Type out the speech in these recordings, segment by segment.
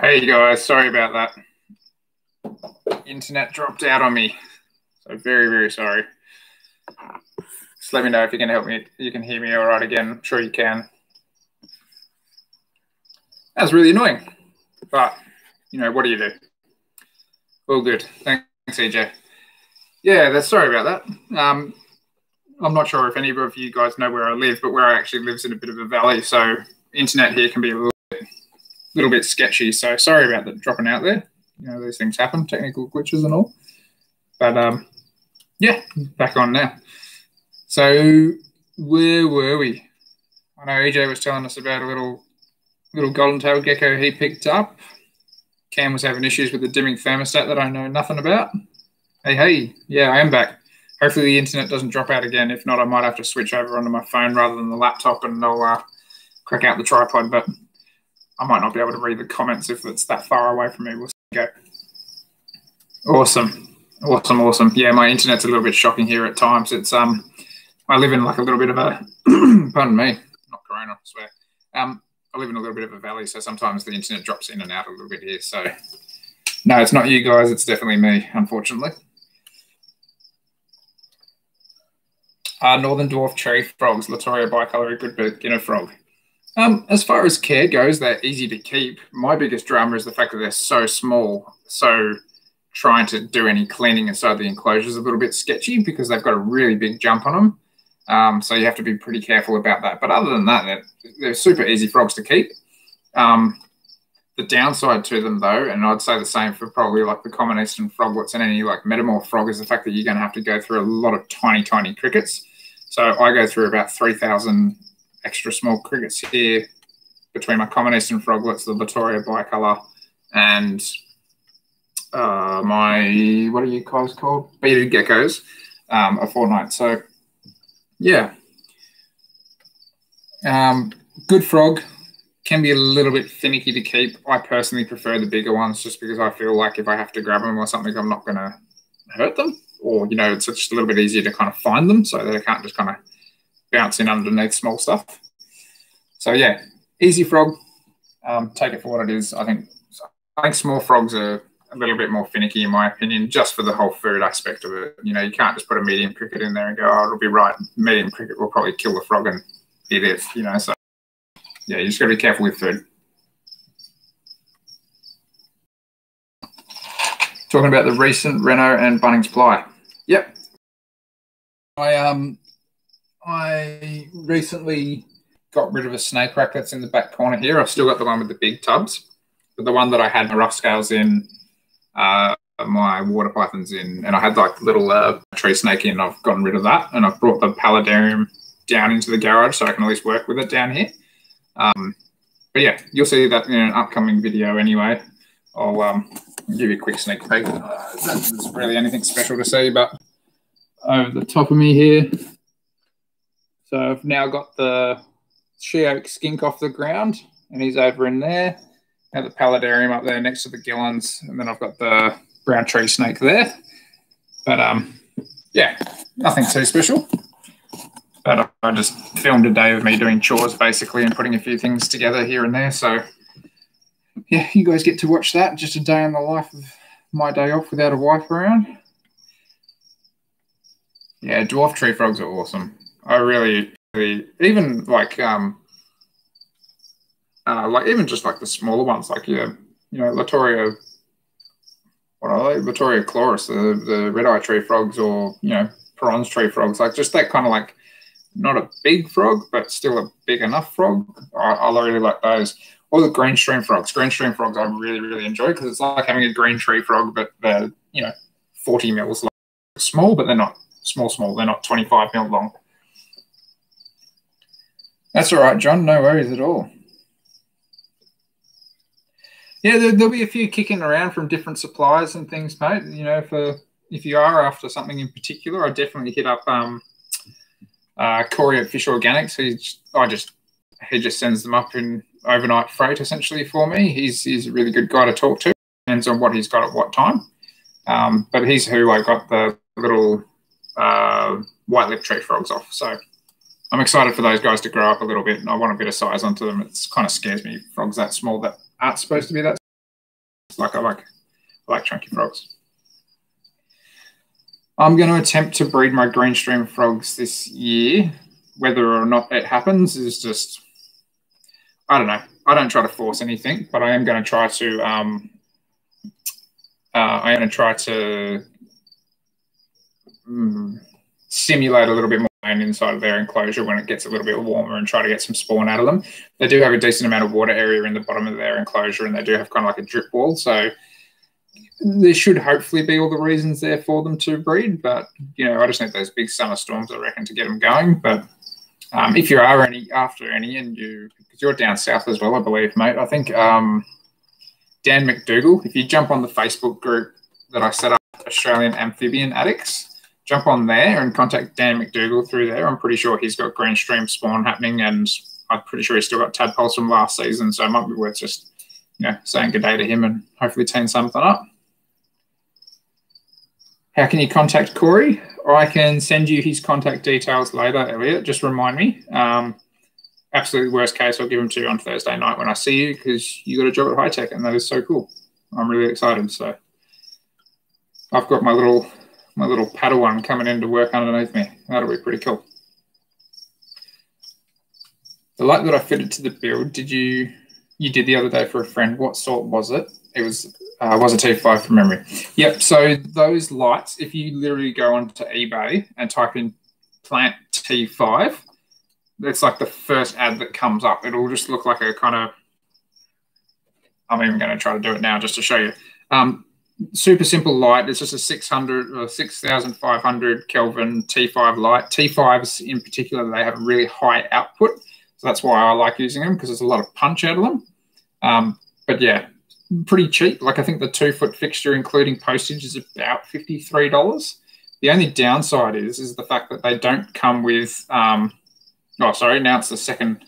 Hey guys, sorry about that. Internet dropped out on me. So very, very sorry. Just let me know if you can help me. You can hear me all right again. I'm sure you can. That's really annoying. But, what do you do? All good. Thanks, EJ. Yeah, sorry about that. I'm not sure if any of you guys know where I live, but where I actually live is in a bit of a valley. So internet here can be a little bit sketchy. So sorry about the dropping out there. These things happen, technical glitches and all. But yeah, back on now. So where were we? I know EJ was telling us about a little golden-tailed gecko he picked up. Cam was having issues with the dimming thermostat that I know nothing about. Hey, yeah, I am back. Hopefully the internet doesn't drop out again. If not, I might have to switch over onto my phone rather than the laptop, and I'll crack out the tripod, but I might not be able to read the comments if it's that far away from me. We'll go. Awesome. Yeah, my internet's a little bit shocking here at times. It's I live in like a little bit of a pardon me, not corona, I swear. I live in a little bit of a valley, so sometimes the internet drops in and out a little bit here. So no, it's not you guys, it's definitely me, unfortunately. Northern dwarf cherry frogs, Latoria bicolor, good beginner frog. As far as care goes, they're easy to keep. My biggest drama is the fact that they're so small. So trying to do any cleaning inside the enclosure is a little bit sketchy because they've got a really big jump on them. So you have to be pretty careful about that. But other than that, they're super easy frogs to keep. The downside to them, though, and I'd say the same for probably like the common eastern froglets and any like metamorph frog, is the fact that you're going to have to go through a lot of tiny crickets. So I go through about 3,000 extra small crickets here between my common eastern froglets, the Latoria bicolor, and my, what are you guys called? Bearded geckos, a fortnight. So yeah, good frog. Can be a little bit finicky to keep. I personally prefer the bigger ones just because I feel like if I have to grab them or something, I'm not going to hurt them. Or, it's just a little bit easier to kind of find them so that I can't just kind of bounce in underneath small stuff. So, yeah, easy frog. Take it for what it is. I think small frogs are a little bit more finicky, in my opinion, just for the whole food aspect of it. You can't just put a medium cricket in there and go, oh, it'll be right. Medium cricket will probably kill the frog and eat it, so. Yeah, you just got to be careful with food. Talking about the recent Reno and Bunnings ply. Yep. I recently got rid of a snake rack that's in the back corner here. I've still got the one with the big tubs, but the one that I had my rough scales in, my water pythons in, and I had like little tree snake in. I've gotten rid of that, and I've brought the paludarium down into the garage so I can at least work with it down here. But yeah, you'll see that in an upcoming video anyway. I'll give you a quick sneak peek. There's really anything special to see, but over the top of me here. So I've now got the she-oak skink off the ground, and he's over in there. Got the paludarium up there next to the gillons, and then I've got the brown tree snake there. But yeah, nothing too special. But I just filmed a day of me doing chores, basically, and putting a few things together here and there. So, yeah, you guys get to watch that. Just a day in the life of my day off without a wife around. Yeah, dwarf tree frogs are awesome. I really even like even just like the smaller ones, like Latoria. What are they? Latoria chloris, the red-eye tree frogs, or Perron's tree frogs. Like just that kind of like. Not a big frog, but still a big enough frog. I really like those. Or the green stream frogs. Green stream frogs I really, really enjoy because it's like having a green tree frog, but they're, 40 mils long. Small, but they're not small. They're not 25 mil long. That's all right, John. No worries at all. Yeah, there'll be a few kicking around from different suppliers and things, mate. If you are after something in particular, I definitely hit up Corey at Fish Organics. He just sends them up in overnight freight essentially for me. He's a really good guy to talk to. Depends on what he's got at what time. But he's who I got the little white-lipped tree frogs off. So I'm excited for those guys to grow up a little bit, and I want a bit of size onto them. It kind of scares me, frogs that small that aren't supposed to be that I like chunky frogs. I'm going to attempt to breed my green stream frogs this year. Whether or not it happens is just, I don't know. I don't try to force anything, but I am going to try to stimulate a little bit more inside of their enclosure when it gets a little bit warmer and try to get some spawn out of them. They do have a decent amount of water area in the bottom of their enclosure, and they do have kind of like a drip wall. So there should hopefully be all the reasons there for them to breed. But, I just need those big summer storms, I reckon, to get them going. But if you are after any, and because you're down south as well, I believe, mate, I think Dan McDougall, if you jump on the Facebook group that I set up, Australian Amphibian Addicts, jump on there and contact Dan McDougall through there. I'm pretty sure he's got green stream spawn happening, and I'm pretty sure he's still got tadpoles from last season, so it might be worth just, saying good day to him and hopefully teeing something up. How can you contact Corey? Or I can send you his contact details later, Elliot. Just remind me. Absolutely worst case, I'll give them to you on Thursday night when I see you, because you got a job at High Tech, and that is so cool. I'm really excited. So I've got my little Padawan coming in to work underneath me. That'll be pretty cool. The light that I fitted to the build, you did the other day for a friend. What sort was it? It was a T5 from memory. Yep, so those lights, if you literally go onto eBay and type in plant T5, it's like the first ad that comes up. It'll just look like a kind of, I'm even going to try to do it now just to show you. Super simple light. It's just a 600 or 6,500 Kelvin T5 light. T5s in particular, they have a really high output. So that's why I like using them, because there's a lot of punch out of them. But yeah, pretty cheap. Like I think the 2-foot fixture, including postage, is about $53. The only downside is the fact that they don't come with, now it's the second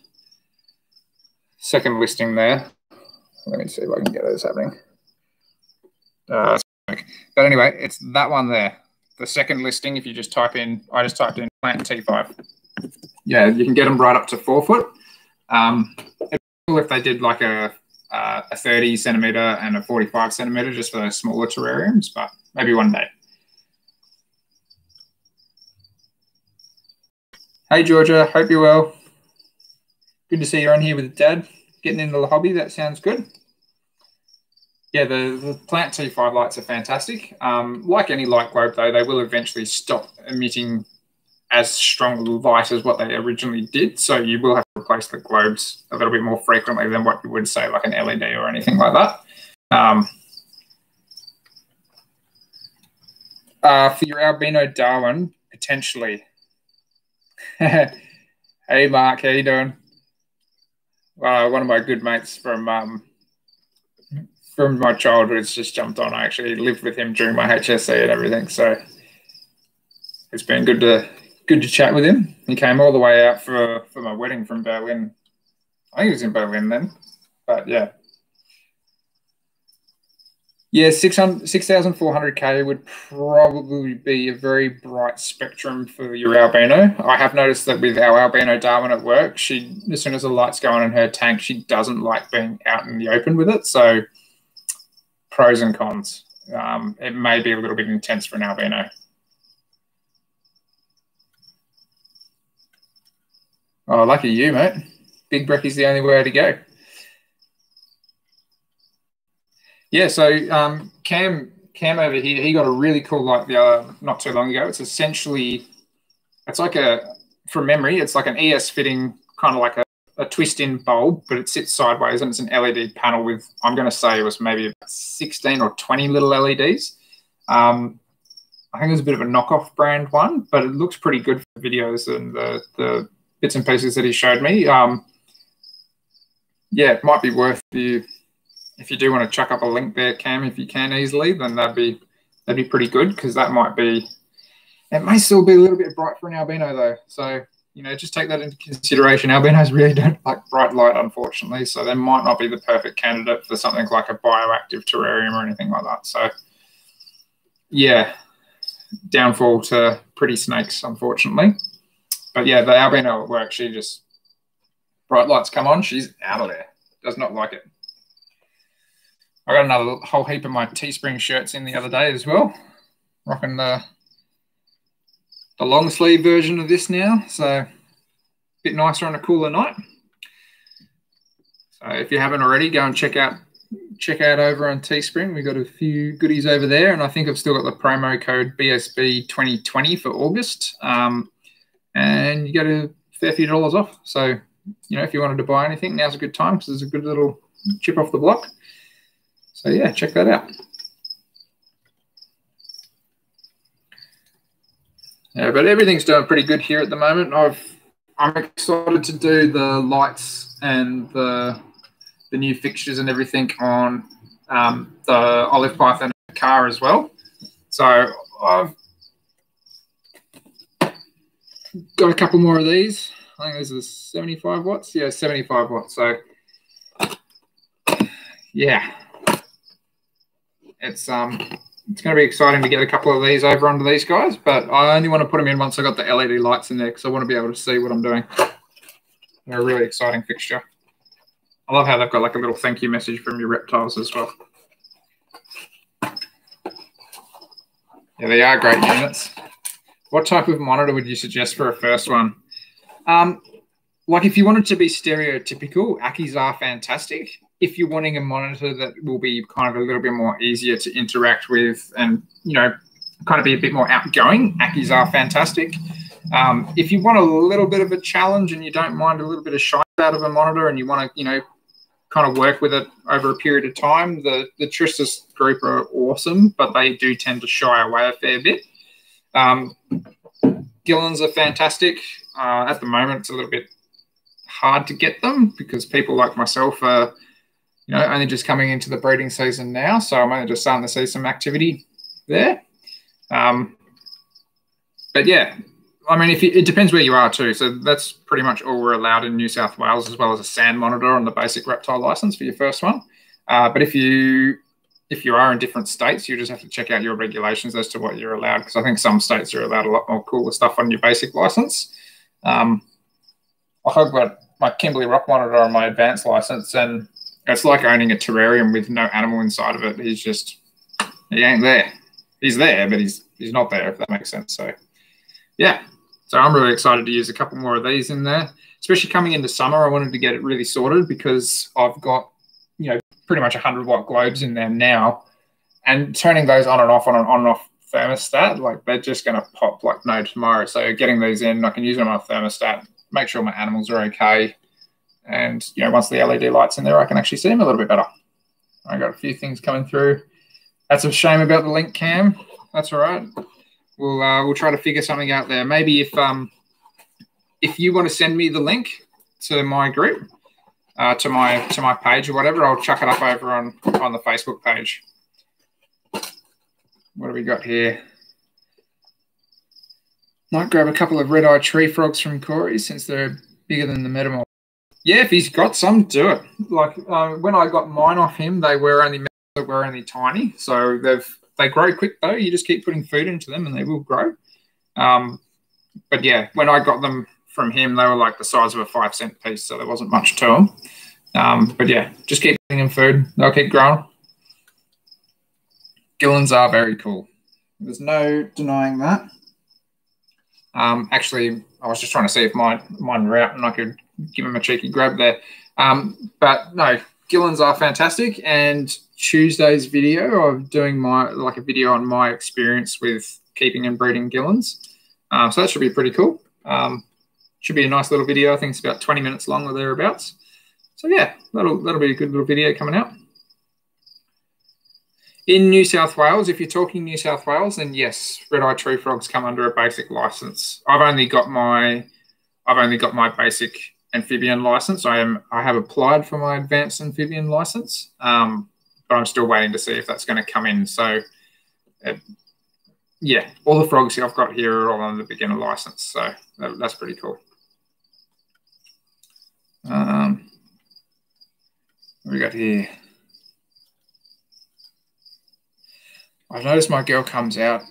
listing there. Let me see if I can get those happening. But anyway, it's that one there. The second listing, if you just type in, I just typed in plant T5. Yeah, you can get them right up to 4 foot. It'd be cool if they did like a 30 centimeter and a 45 centimeter just for those smaller terrariums, but maybe one day. Hey, Georgia, hope you're well. Good to see you on here with Dad, getting into the hobby. That sounds good. Yeah, the plant T5 lights are fantastic. Like any light globe, though, they will eventually stop emitting as strong light as what they originally did. So you will have to replace the globes a little bit more frequently than what you would say like an LED or anything like that. For your albino Darwin, potentially. Hey, Mark, how you doing? One of my good mates from my childhood's just jumped on. I actually lived with him during my HSC and everything, so it's been good to chat with him. He came all the way out for my wedding from Berlin. I think he was in Berlin then, but yeah. Yeah, 6,400K would probably be a very bright spectrum for your albino. I have noticed that with our albino Darwin at work, as soon as the lights go on in her tank, she doesn't like being out in the open with it. So pros and cons. It may be a little bit intense for an albino. Oh, lucky you, mate. Big Brecky's the only way to go. Yeah, so Cam over here, he got a really cool light not too long ago. It's essentially, from memory, it's like an ES fitting, kind of like a twist-in bulb, but it sits sideways, and it's an LED panel with, I'm going to say it was maybe about 16 or 20 little LEDs. I think it was a bit of a knockoff brand one, but it looks pretty good for videos and the bits and pieces that he showed me. Yeah, it might be worth you. If you do want to chuck up a link there, Cam, if you can easily, then that'd be pretty good, because that might be, it may still be a little bit bright for an albino though. So, just take that into consideration. Albinos really don't like bright light, unfortunately. So they might not be the perfect candidate for something like a bioactive terrarium or anything like that. So yeah, downfall to pretty snakes, unfortunately. But yeah, the albino at work, she just, bright lights come on, she's out of there. Does not like it. I got another whole heap of my Teespring shirts in the other day as well. Rocking the long sleeve version of this now, so a bit nicer on a cooler night. So if you haven't already, go and check out over on Teespring. We've got a few goodies over there, and I think I've still got the promo code BSB 2020 for August, and you get a fair few dollars off. So, if you wanted to buy anything, now's a good time because there's a good little chip off the block. So yeah, check that out. Yeah, but everything's doing pretty good here at the moment. I'm excited to do the lights and the new fixtures and everything on the Olive Python car as well. So I've got a couple more of these. I think this is 75 watts. Yeah, 75 watts. So yeah, it's going to be exciting to get a couple of these over onto these guys, but I only want to put them in once I got the LED lights in there because I want to be able to see what I'm doing. They're a really exciting fixture. I love how they've got like a little thank you message from your reptiles as well. Yeah, they are great units. What type of monitor would you suggest for a first one? Like if you want it to be stereotypical, Ackies are fantastic. If you're wanting a monitor that will be kind of a little bit more easier to interact with and, kind of be a bit more outgoing, Ackies are fantastic. If you want a little bit of a challenge and you don't mind a little bit of shine out of a monitor and you want to, kind of work with it over a period of time, the Tristis group are awesome, but they do tend to shy away a fair bit. Gillens are fantastic. At the moment, it's a little bit hard to get them because people like myself are, only just coming into the breeding season now, so I'm only just starting to see some activity there. But yeah, I mean, it depends where you are too. So that's pretty much all we're allowed in New South Wales, as well as a sand monitor on the basic reptile license for your first one. But if you are in different states, you just have to check out your regulations as to what you're allowed, because I think some states are allowed a lot more cooler stuff on your basic license. I've got my Kimberley Rock monitor on my advanced license, and it's like owning a terrarium with no animal inside of it. He ain't there. He's there, but he's not there, if that makes sense. So yeah, so I'm really excited to use a couple more of these in there, especially coming into summer. I wanted to get it really sorted because I've got, pretty much 100-watt globes in there now, and turning those on and off on an on and off thermostat, like they're just going to pop like no tomorrow. So getting these in, I can use them on a thermostat, make sure my animals are okay. And, once the LED light's in there, I can actually see them a little bit better. I got a few things coming through. That's a shame about the link cam. That's all right. We'll try to figure something out there. Maybe if you want to send me the link to my group, to my page or whatever, I'll chuck it up over on the Facebook page. What do we got here? Might grab a couple of red-eye tree frogs from Corey since they're bigger than the metamorph. Yeah, if he's got some, do it. Like when I got mine off him, they were only tiny. So they grow quick though. You just keep putting food into them and they will grow. But yeah, when I got them from him, they were like the size of a 5-cent piece, so there wasn't much to them. But yeah, just keep giving them food. They'll keep growing. Gillens are very cool. There's no denying that. Actually, I was just trying to see if mine were out and I could give him a cheeky grab there. But no, Gillens are fantastic. And Tuesday's video of doing a video on my experience with keeping and breeding Gillens. So that should be pretty cool. Should be a nice little video. I think it's about 20 minutes long or thereabouts. So yeah, that'll be a good little video coming out. In New South Wales, if you're talking New South Wales, then yes, red-eye tree frogs come under a basic license. I've only got my basic amphibian license. I have applied for my advanced amphibian license, but I'm still waiting to see if that's going to come in. So yeah, all the frogs I've got here are all on the beginner license, so that's pretty cool. What do we got here? I've noticed my girl comes out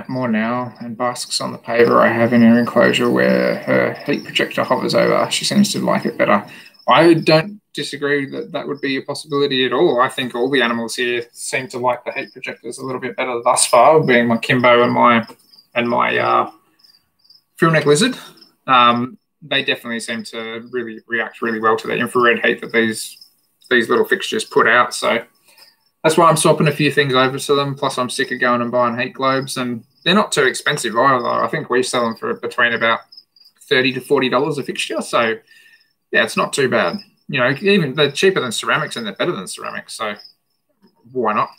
more now and basks on the paver I have in her enclosure where her heat projector hovers over. She seems to like it better. I don't disagree that that would be a possibility at all. I think all the animals here seem to like the heat projectors a little bit better thus far, being my Kimbo and my frill neck lizard. They definitely seem to really react really well to the infrared heat that these little fixtures put out. So that's why I'm swapping a few things over to them. Plus, I'm sick of going and buying heat globes, and they're not too expensive either. I think we sell them for between about $30 to $40 a fixture. So yeah, it's not too bad. You know, even they're cheaper than ceramics and they're better than ceramics. So why not?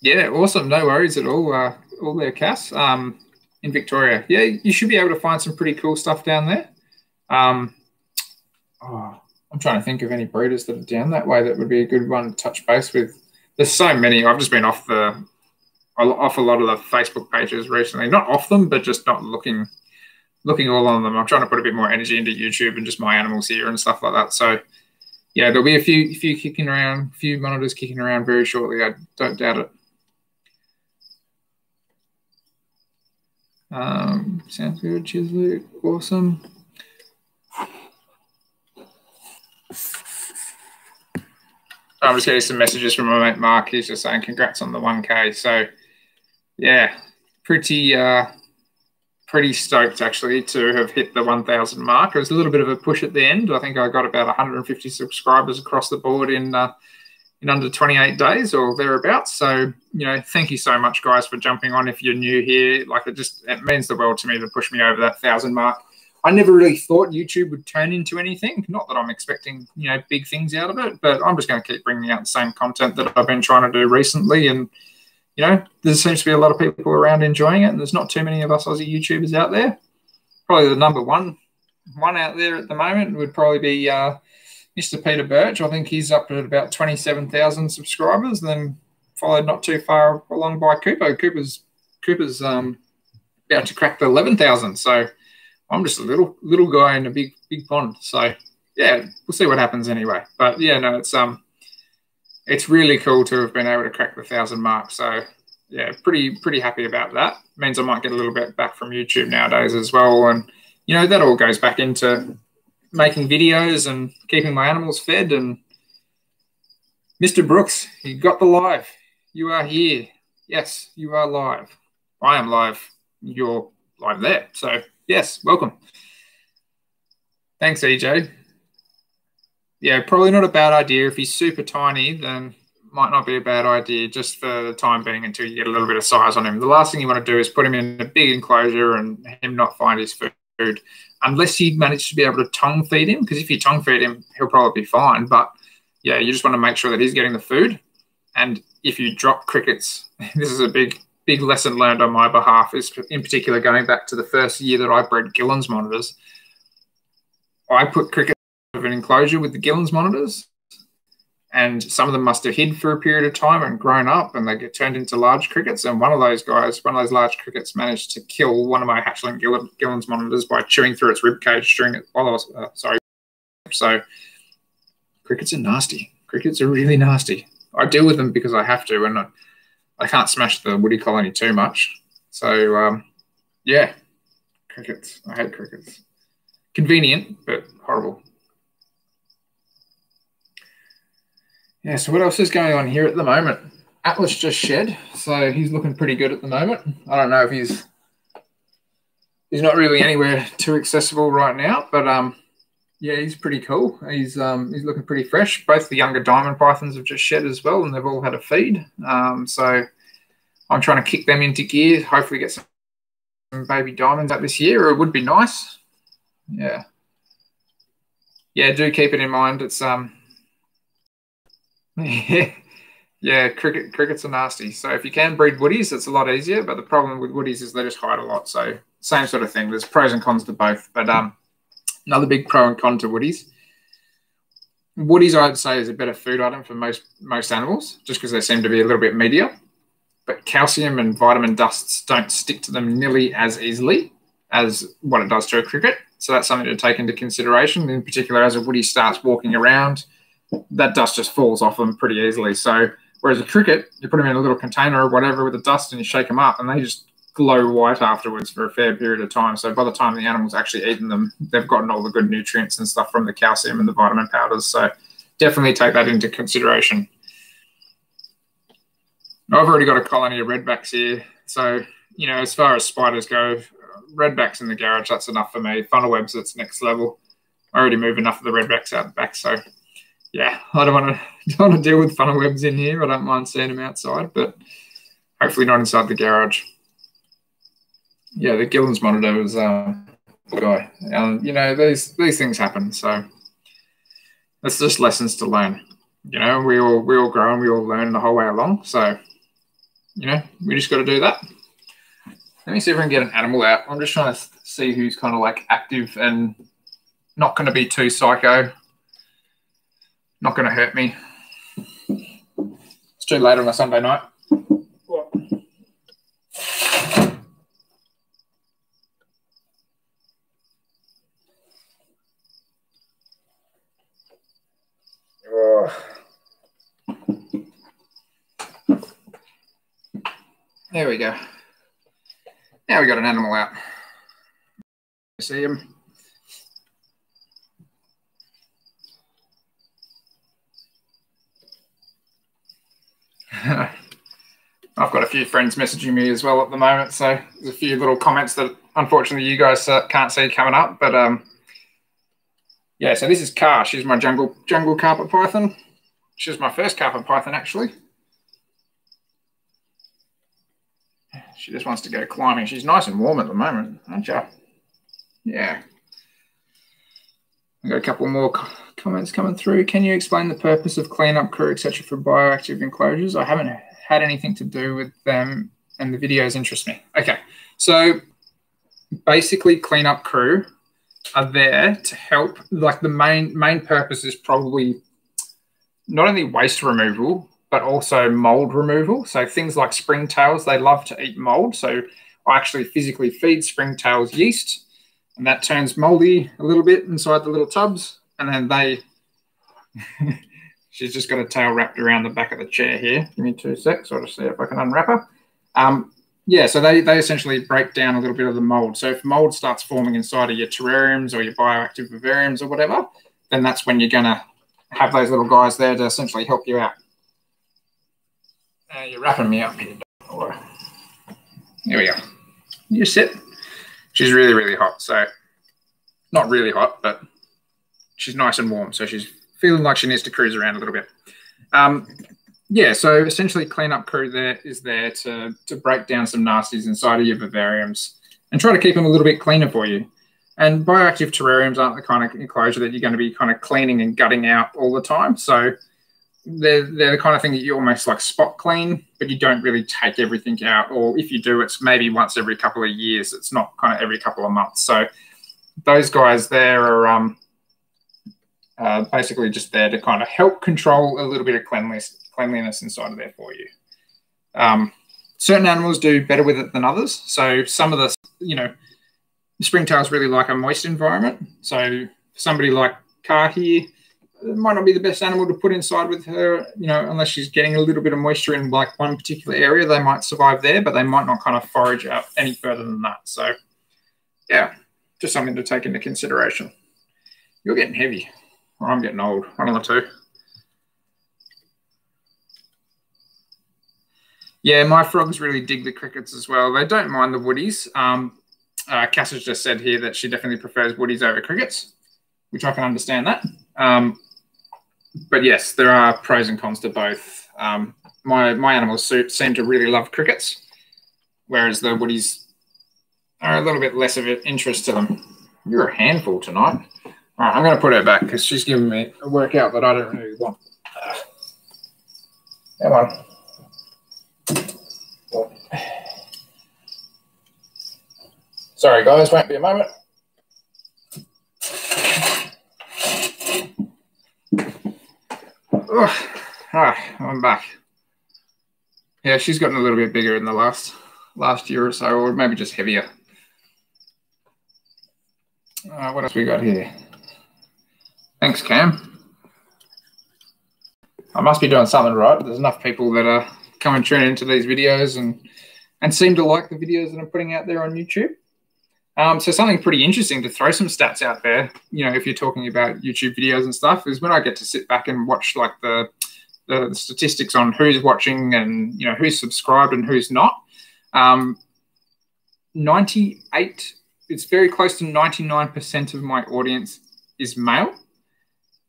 Yeah, awesome. No worries at all. All there, Cass. In Victoria, yeah, you should be able to find some pretty cool stuff down there. I'm trying to think of any breeders that are down that way that would be a good one to touch base with. There's so many. I've just been off a lot of the Facebook pages recently. Not off them, but just not looking all on them. I'm trying to put a bit more energy into YouTube and just my animals here and stuff like that. So yeah, there'll be a few kicking around, a few monitors kicking around very shortly. I don't doubt it. Sounds good. Cheers, Luke. Awesome. I'm just getting some messages from my mate Mark. He's just saying congrats on the 1K. So yeah, pretty stoked actually to have hit the 1,000 mark. It was a little bit of a push at the end. I think I got about 150 subscribers across the board in under 28 days or thereabouts. So, you know, thank you so much, guys, for jumping on. If you're new here, like it means the world to me to push me over that 1,000 mark. I never really thought YouTube would turn into anything. Not that I'm expecting, you know, big things out of it, but I'm just going to keep bringing out the same content that I've been trying to do recently. And, you know, there seems to be a lot of people around enjoying it, and there's not too many of us Aussie YouTubers out there. Probably the number one out there at the moment would probably be Mr. Peter Birch. I think he's up at about 27,000 subscribers, then followed not too far along by Cooper. Cooper's about to crack the 11,000. So I'm just a little guy in a big pond. So yeah, we'll see what happens anyway. But yeah, no, it's really cool to have been able to crack the 1,000 mark. So yeah, pretty happy about that. Means I might get a little bit back from YouTube nowadays as well. And you know, that all goes back into making videos and keeping my animals fed. And Mr. Brooks, you got the live. You are here. Yes, you are live. I am live. You're live there. So yes, welcome. Thanks, EJ. Yeah, probably not a bad idea. If he's super tiny, then might not be a bad idea just for the time being until you get a little bit of size on him. The last thing you want to do is put him in a big enclosure and him not find his food, unless you manage to be able to tongue feed him, because if you tongue feed him, he'll probably be fine. But yeah, you just want to make sure that he's getting the food. And if you drop crickets, this is a big lesson learned on my behalf, is in particular going back to the first year that I bred Gillen's monitors. I put crickets in an enclosure with the Gillen's monitors, and some of them must have hid for a period of time and grown up, and they get turned into large crickets. And one of those large crickets managed to kill one of my hatchling Gillen's monitors by chewing through its rib cage during it while I was So crickets are nasty. Crickets are really nasty. I deal with them because I have to, and I can't smash the woody colony too much. So yeah, crickets. I hate crickets. Convenient, but horrible. Yeah, so what else is going on here at the moment? Atlas just shed, so he's looking pretty good at the moment. I don't know if he's not really anywhere too accessible right now, but yeah, he's pretty cool. He's looking pretty fresh. Both the younger diamond pythons have just shed as well, and they've all had a feed. So I'm trying to kick them into gear, hopefully get some baby diamonds out this year, or it would be nice. Yeah. Yeah, do keep it in mind. It's yeah, crickets are nasty. So if you can breed woodies, it's a lot easier. But the problem with woodies is they just hide a lot. So same sort of thing. There's pros and cons to both. But another big pro and con to woodies. Woodies, I'd say, is a better food item for most animals, just because they seem to be a little bit meatier. But calcium and vitamin dusts don't stick to them nearly as easily as what it does to a cricket. So that's something to take into consideration. In particular, as a woody starts walking around, that dust just falls off them pretty easily. So whereas a cricket, you put them in a little container or whatever with the dust and you shake them up and they just glow white afterwards for a fair period of time. So by the time the animal's actually eaten them, they've gotten all the good nutrients and stuff from the calcium and the vitamin powders. So definitely take that into consideration. I've already got a colony of redbacks here. So, you know, as far as spiders go, redbacks in the garage, that's enough for me. Funnel webs, that's next level. I already move enough of the redbacks out the back. So, yeah, I don't want to deal with funnel webs in here. I don't mind seeing them outside, but hopefully not inside the garage. Yeah, the Gillen's monitor was guy. You know, these things happen. So that's just lessons to learn. You know, we all grow and we all learn the whole way along. So, you know, we just got to do that. Let me see if I can get an animal out. I'm just trying to see who's kind of like active and not going to be too psycho. Not going to hurt me. It's too late on a Sunday night. There we go. Now we got an animal out. See him? I've got a few friends messaging me as well at the moment, so there's a few little comments that unfortunately you guys can't see coming up, but yeah, so this is Car. She's my jungle carpet python. She's my first carpet python, actually. She just wants to go climbing. She's nice and warm at the moment, aren't you? Yeah. I've got a couple more comments coming through. Can you explain the purpose of cleanup crew, etc., for bioactive enclosures? I haven't had anything to do with them, and the videos interest me. Okay, so basically cleanup crew are there to help. Like the main purpose is probably not only waste removal, but also mold removal. So things like springtails, they love to eat mold. So I actually physically feed springtails yeast, and that turns moldy a little bit inside the little tubs. And then they, she's just got a tail wrapped around the back of the chair here. Give me 2 secs. I'll just see if I can unwrap her. Yeah, so they essentially break down a little bit of the mold. So if mold starts forming inside of your terrariums or your bioactive vivariums or whatever, then that's when you're going to have those little guys there to essentially help you out. You're wrapping me up here. Here we go. You sit. She's really, really hot. So not really hot, but she's nice and warm. So she's feeling like she needs to cruise around a little bit. Yeah, so essentially cleanup crew is there to break down some nasties inside of your vivariums and try to keep them a little bit cleaner for you. And bioactive terrariums aren't the kind of enclosure that you're going to be kind of cleaning and gutting out all the time. So they're the kind of thing that you almost like spot clean, but you don't really take everything out. Or if you do, it's maybe once every couple of years. It's not kind of every couple of months. So those guys there are basically just there to kind of help control a little bit of cleanliness inside of there for you. Certain animals do better with it than others. So some of the, you know, springtails really like a moist environment. So somebody like Car here, it might not be the best animal to put inside with her, you know, unless she's getting a little bit of moisture in like one particular area. They might survive there, but they might not kind of forage out any further than that. So yeah, just something to take into consideration. You're getting heavy, or I'm getting old, one of the two. Yeah, my frogs really dig the crickets as well. They don't mind the woodies. Cass has just said here that she definitely prefers woodies over crickets, which I can understand that. But yes, there are pros and cons to both. My animals seem to really love crickets, whereas the woodies are a little bit less of an interest to them. You're a handful tonight. All right, I'm going to put her back because she's giving me a workout that I don't really want. Come on. Sorry, guys, won't be a moment. I'm back. Yeah, she's gotten a little bit bigger in the last year or so, or maybe just heavier. What else we got here? Thanks, Cam. I must be doing something right. There's enough people that are coming tuning into these videos and and seem to like the videos that I'm putting out there on YouTube. So something pretty interesting to throw some stats out there, you know, if you're talking about YouTube videos and stuff, is when I get to sit back and watch like the statistics on who's watching and, you know, who's subscribed and who's not. 98, it's very close to 99% of my audience is male.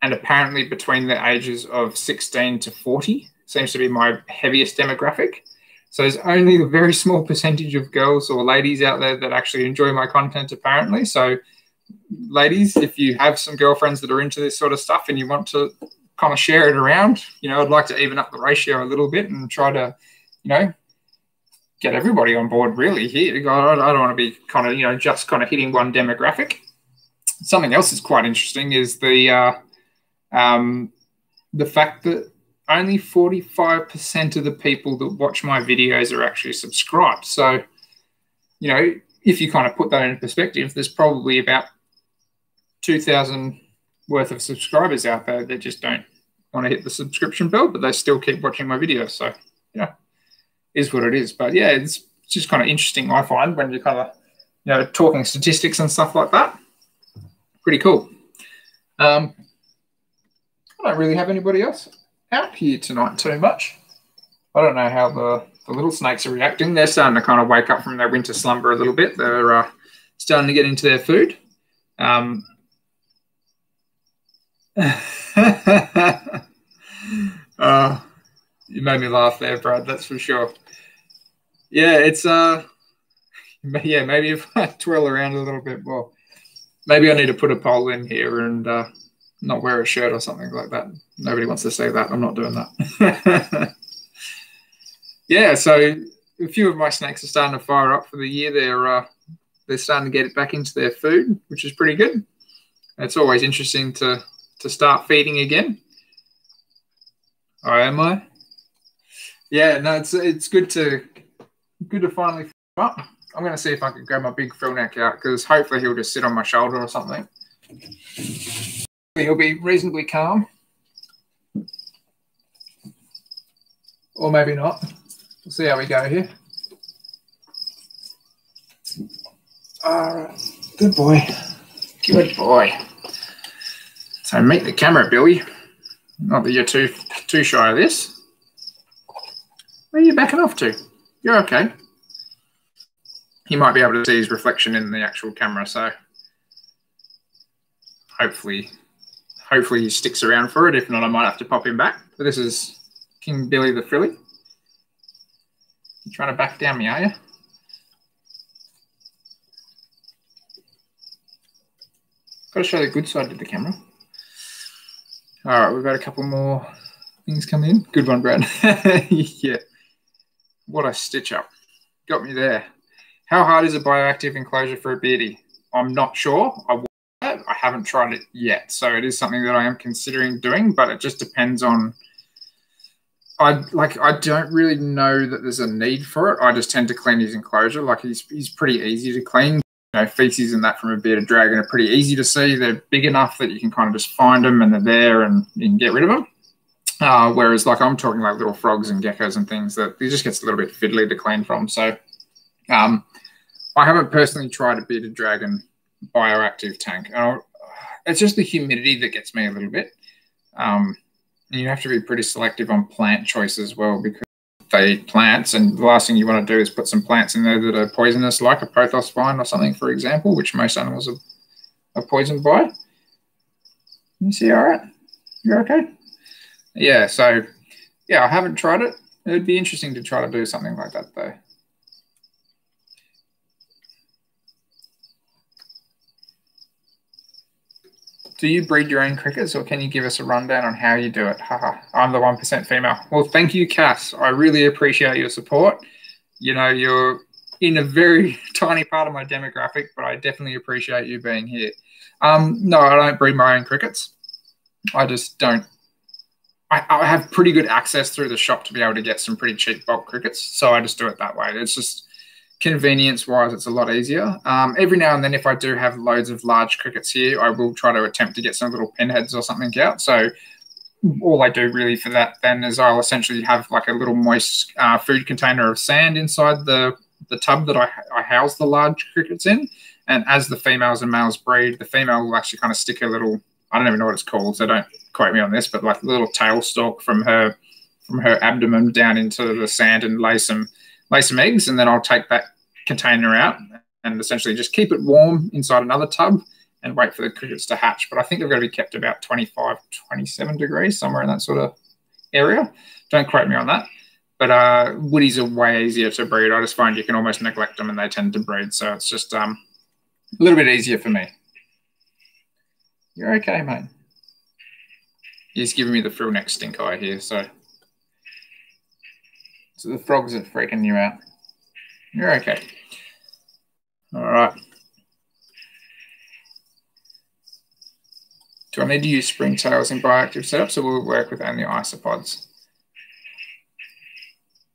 And apparently between the ages of 16 to 40 seems to be my heaviest demographic. So there's only a very small percentage of girls or ladies out there that actually enjoy my content, apparently. So ladies, if you have some girlfriends that are into this sort of stuff and you want to kind of share it around, you know, I'd like to even up the ratio a little bit and try to, you know, get everybody on board really here. I don't want to be kind of, you know, just kind of hitting one demographic. Something else that's quite interesting is the fact that only 45% of the people that watch my videos are actually subscribed. So, you know, if you kind of put that into perspective, there's probably about 2,000 worth of subscribers out there that just don't want to hit the subscription bell, but they still keep watching my videos. So, you know, is what it is. But yeah, it's just kind of interesting, I find, when you're kind of, you know, talking statistics and stuff like that. Pretty cool. I don't really have anybody else out here tonight too much. I don't know how the little snakes are reacting. They're starting to kind of wake up from their winter slumber a little bit. They're starting to get into their food. You made me laugh there, Brad, that's for sure. Yeah, it's yeah, maybe if I twirl around a little bit more, maybe I need to put a poll in here and not wear a shirt or something like that. Nobody wants to say that. I'm not doing that. Yeah, so a few of my snakes are starting to fire up for the year. They're starting to get it back into their food, which is pretty good. It's always interesting to start feeding again. Oh, am I? Yeah, no, it's good to finally feed him up. I'm going to see if I can grab my big frill neck out, because hopefully he'll just sit on my shoulder or something. He'll be reasonably calm. Or maybe not. We'll see how we go here. All right. Good boy. Good boy. So meet the camera, Billy. Not that you're too shy of this. Where are you backing off to? You're okay. He might be able to see his reflection in the actual camera, so hopefully he sticks around for it. If not, I might have to pop him back. But this is King Billy the Frilly. You trying to back down me, are you? Got to show the good side to the camera. All right, we've got a couple more things coming in. Good one, Brad. Yeah. What a stitch up. Got me there. How hard is a bioactive enclosure for a beardy? I'm not sure. I haven't tried it yet. So it is something that I am considering doing, but it just depends on... I don't really know that there's a need for it. I just tend to clean his enclosure. Like he's pretty easy to clean. You know, feces and that from a bearded dragon are pretty easy to see. They're big enough that you can kind of just find them and they're there and you can get rid of them. Whereas like I'm talking like little frogs and geckos and things that it just gets a little bit fiddly to clean from. So I haven't personally tried a bearded dragon bioactive tank. It's just the humidity that gets me a little bit. You have to be pretty selective on plant choice as well, because they eat plants, and the last thing you want to do is put some plants in there that are poisonous, like a pothos vine or something, for example, which most animals are poisoned by. You see all right? You're okay? Yeah, so, yeah, I haven't tried it. It would be interesting to try to do something like that, though. Do you breed your own crickets, or can you give us a rundown on how you do it? Haha, I'm the 1% female. Well, thank you, Cass. I really appreciate your support. You know, you're in a very tiny part of my demographic, but I definitely appreciate you being here. No, I don't breed my own crickets. I just don't. I have pretty good access through the shop to be able to get some pretty cheap bulk crickets, so I just do it that way. It's just... convenience-wise, it's a lot easier. Every now and then, if I do have loads of large crickets here, I will try to attempt to get some little pinheads or something out. So all I do really for that then is I'll essentially have like a little moist food container of sand inside the tub that I house the large crickets in. And as the females and males breed, the female will actually kind of stick a little, I don't even know what it's called, so don't quote me on this, but like a little tail stalk from her abdomen down into the sand and lay some eggs. And then I'll take that container out and essentially just keep it warm inside another tub and wait for the crickets to hatch. But I think they've got to be kept about 25, 27 degrees, somewhere in that sort of area. Don't quote me on that. But woodies are way easier to breed. I just find you can almost neglect them and they tend to breed. So it's just a little bit easier for me. You're okay, mate. He's giving me the frill neck stink eye here. So the frogs are freaking you out. You're okay. All right. Do I need to use springtails in bioactive setups, or will it work with only isopods?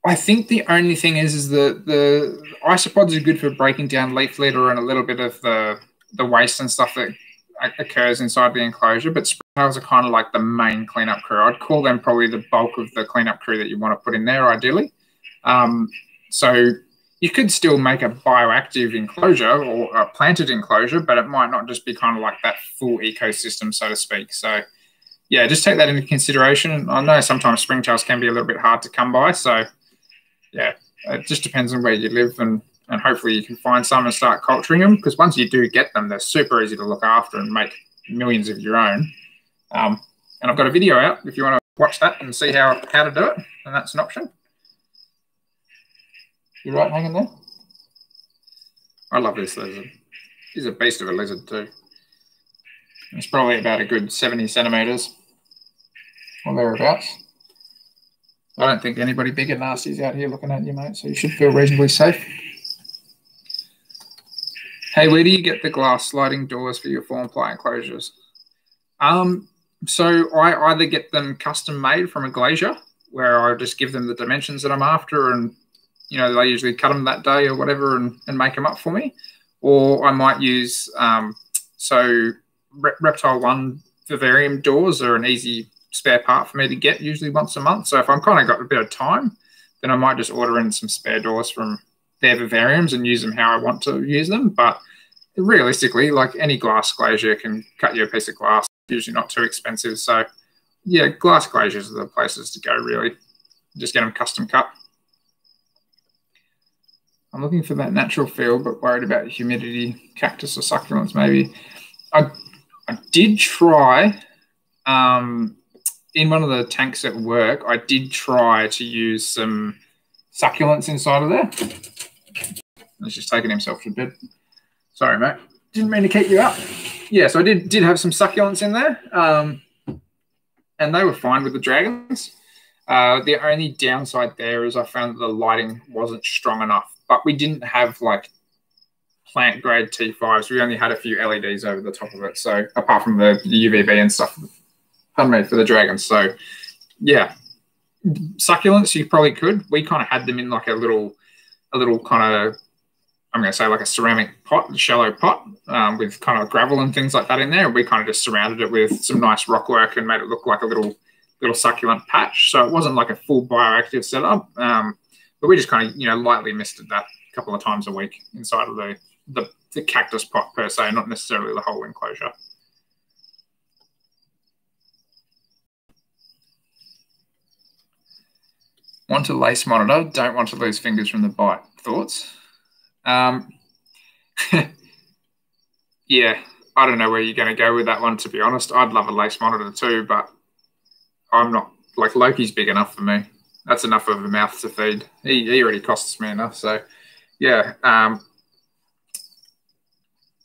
I think the only thing is the isopods are good for breaking down leaf litter and a little bit of the waste and stuff that occurs inside the enclosure, but springtails are kind of like the main cleanup crew. I'd call them probably the bulk of the cleanup crew that you want to put in there, ideally. So you could still make a bioactive enclosure or a planted enclosure, but it might not just be kind of like that full ecosystem, so to speak. So yeah, just take that into consideration. I know sometimes springtails can be a little bit hard to come by, so yeah, it just depends on where you live, and hopefully you can find some and start culturing them, because once you do get them, they're super easy to look after and make millions of your own. And I've got a video out if you want to watch that and see how to do it, and that's an option. You right hanging there? I love this lizard. He's a beast of a lizard too. It's probably about a good 70 centimetres or thereabouts. I don't think anybody big and nasty is out here looking at you, mate, so you should feel reasonably safe. Hey, where do you get the glass sliding doors for your form ply enclosures? So I either get them custom made from a glazier, where I just give them the dimensions that I'm after, and you know, they usually cut them that day or whatever and make them up for me. Or I might use, Reptile One vivarium doors are an easy spare part for me to get, usually once a month. So if I'm kind of got a bit of time, then I might just order in some spare doors from their vivariums and use them how I want to use them. But realistically, like any glass glazier can cut you a piece of glass, usually not too expensive. So yeah, glass glaziers are the places to go, really. Just get them custom cut. I'm looking for that natural feel, but worried about humidity, cactus or succulents maybe. I did try, in one of the tanks at work, I did try to use some succulents inside of there. He's just taking himself to bed. Sorry, mate. Didn't mean to keep you up. Yeah, so I did have some succulents in there, and they were fine with the dragons. The only downside there is I found that the lighting wasn't strong enough. But we didn't have like plant grade T5s. We only had a few LEDs over the top of it. So apart from the UVB and stuff, handmade for the dragons. So yeah, succulents you probably could. We kind of had them in like a little kind of, I'm going to say like a ceramic pot, a shallow pot, with kind of gravel and things like that in there. We kind of just surrounded it with some nice rock work and made it look like a little succulent patch. So it wasn't like a full bioactive setup. But we just kind of, you know, lightly misted that a couple of times a week inside of the cactus pot per se, not necessarily the whole enclosure. Want to lace monitor, don't want to lose fingers from the bite. Thoughts? Yeah, I don't know where you're going to go with that one, to be honest. I'd love a lace monitor too, but I'm not, like, Loki's big enough for me. That's enough of a mouth to feed. He already costs me enough. So, yeah,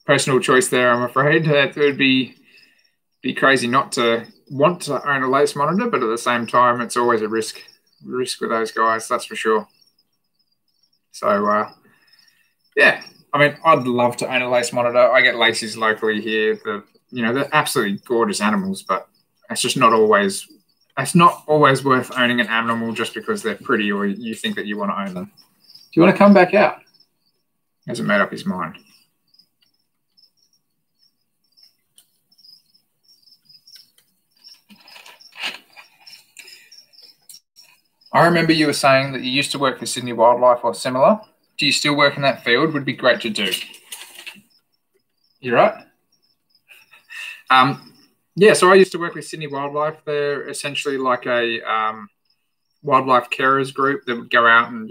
personal choice there, I'm afraid. It would be crazy not to want to own a lace monitor, but at the same time, it's always a risk with those guys, that's for sure. So, yeah, I mean, I'd love to own a lace monitor. I get laces locally here. They're absolutely gorgeous animals, but it's just not always... It's not always worth owning an animal just because they're pretty or you think that you want to own them. Do you want to come back out? He hasn't made up his mind. I remember you were saying that you used to work for Sydney Wildlife or similar. Do you still work in that field? Would be great to do. You're right. Yeah, so I used to work with Sydney Wildlife. They're essentially like a wildlife carers group that would go out and,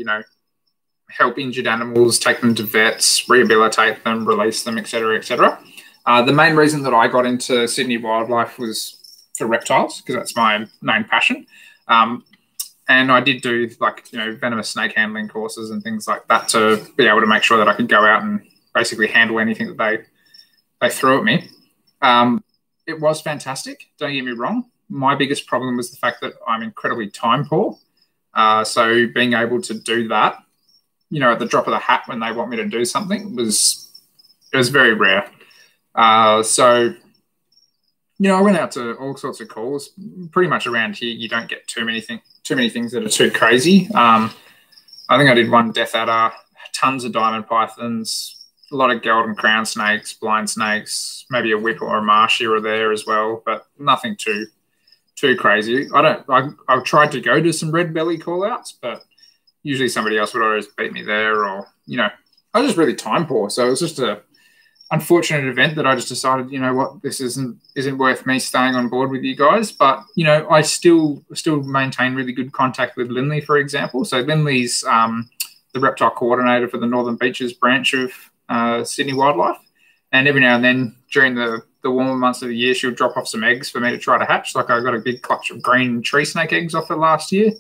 help injured animals, take them to vets, rehabilitate them, release them, etc., etc. The main reason that I got into Sydney Wildlife was for reptiles, because that's my main passion. And I did do venomous snake handling courses and things like that to be able to make sure that I could go out and basically handle anything that they threw at me. It was fantastic. Don't get me wrong. My biggest problem was the fact that I'm incredibly time poor. So being able to do that, at the drop of the hat when they want me to do something was very rare. So I went out to all sorts of calls. Pretty much around here, you don't get too many things that are too crazy. I think I did one death adder, tons of diamond pythons, a lot of golden crown snakes, blind snakes, maybe a whip or a marsh here or there as well, but nothing too crazy. I've tried to go to some red belly call outs, but usually somebody else would always beat me there, or I was just really time poor. So it was just a unfortunate event that I just decided, this isn't worth me staying on board with you guys. But I still maintain really good contact with Lindley, for example. So Lindley's the reptile coordinator for the Northern Beaches branch of Sydney Wildlife, and every now and then during the warmer months of the year, she'll drop off some eggs for me to try to hatch. Like I got a big clutch of green tree snake eggs off her last year.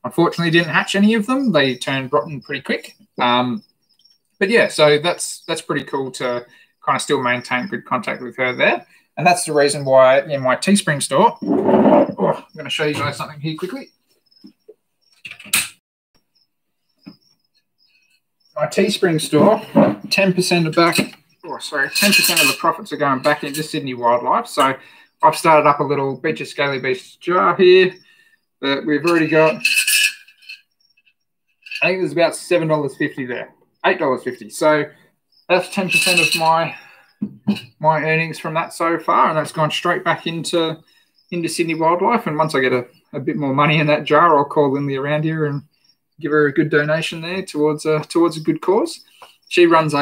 Unfortunately, didn't hatch any of them. They turned rotten pretty quick. But yeah, so that's pretty cool to kind of still maintain good contact with her there. And that's the reason why in my Teespring store, I'm going to show you guys something here quickly. My Teespring store, 10% of the profits are going back into Sydney Wildlife. So I've started up a little Beach of Scaly Beast jar here that we've already got. I think there's about $7.50 there, $8.50. So that's 10% of my earnings from that so far, and that's gone straight back into Sydney Wildlife. And once I get a bit more money in that jar, I'll call Lindley around here and give her a good donation there towards a good cause. She runs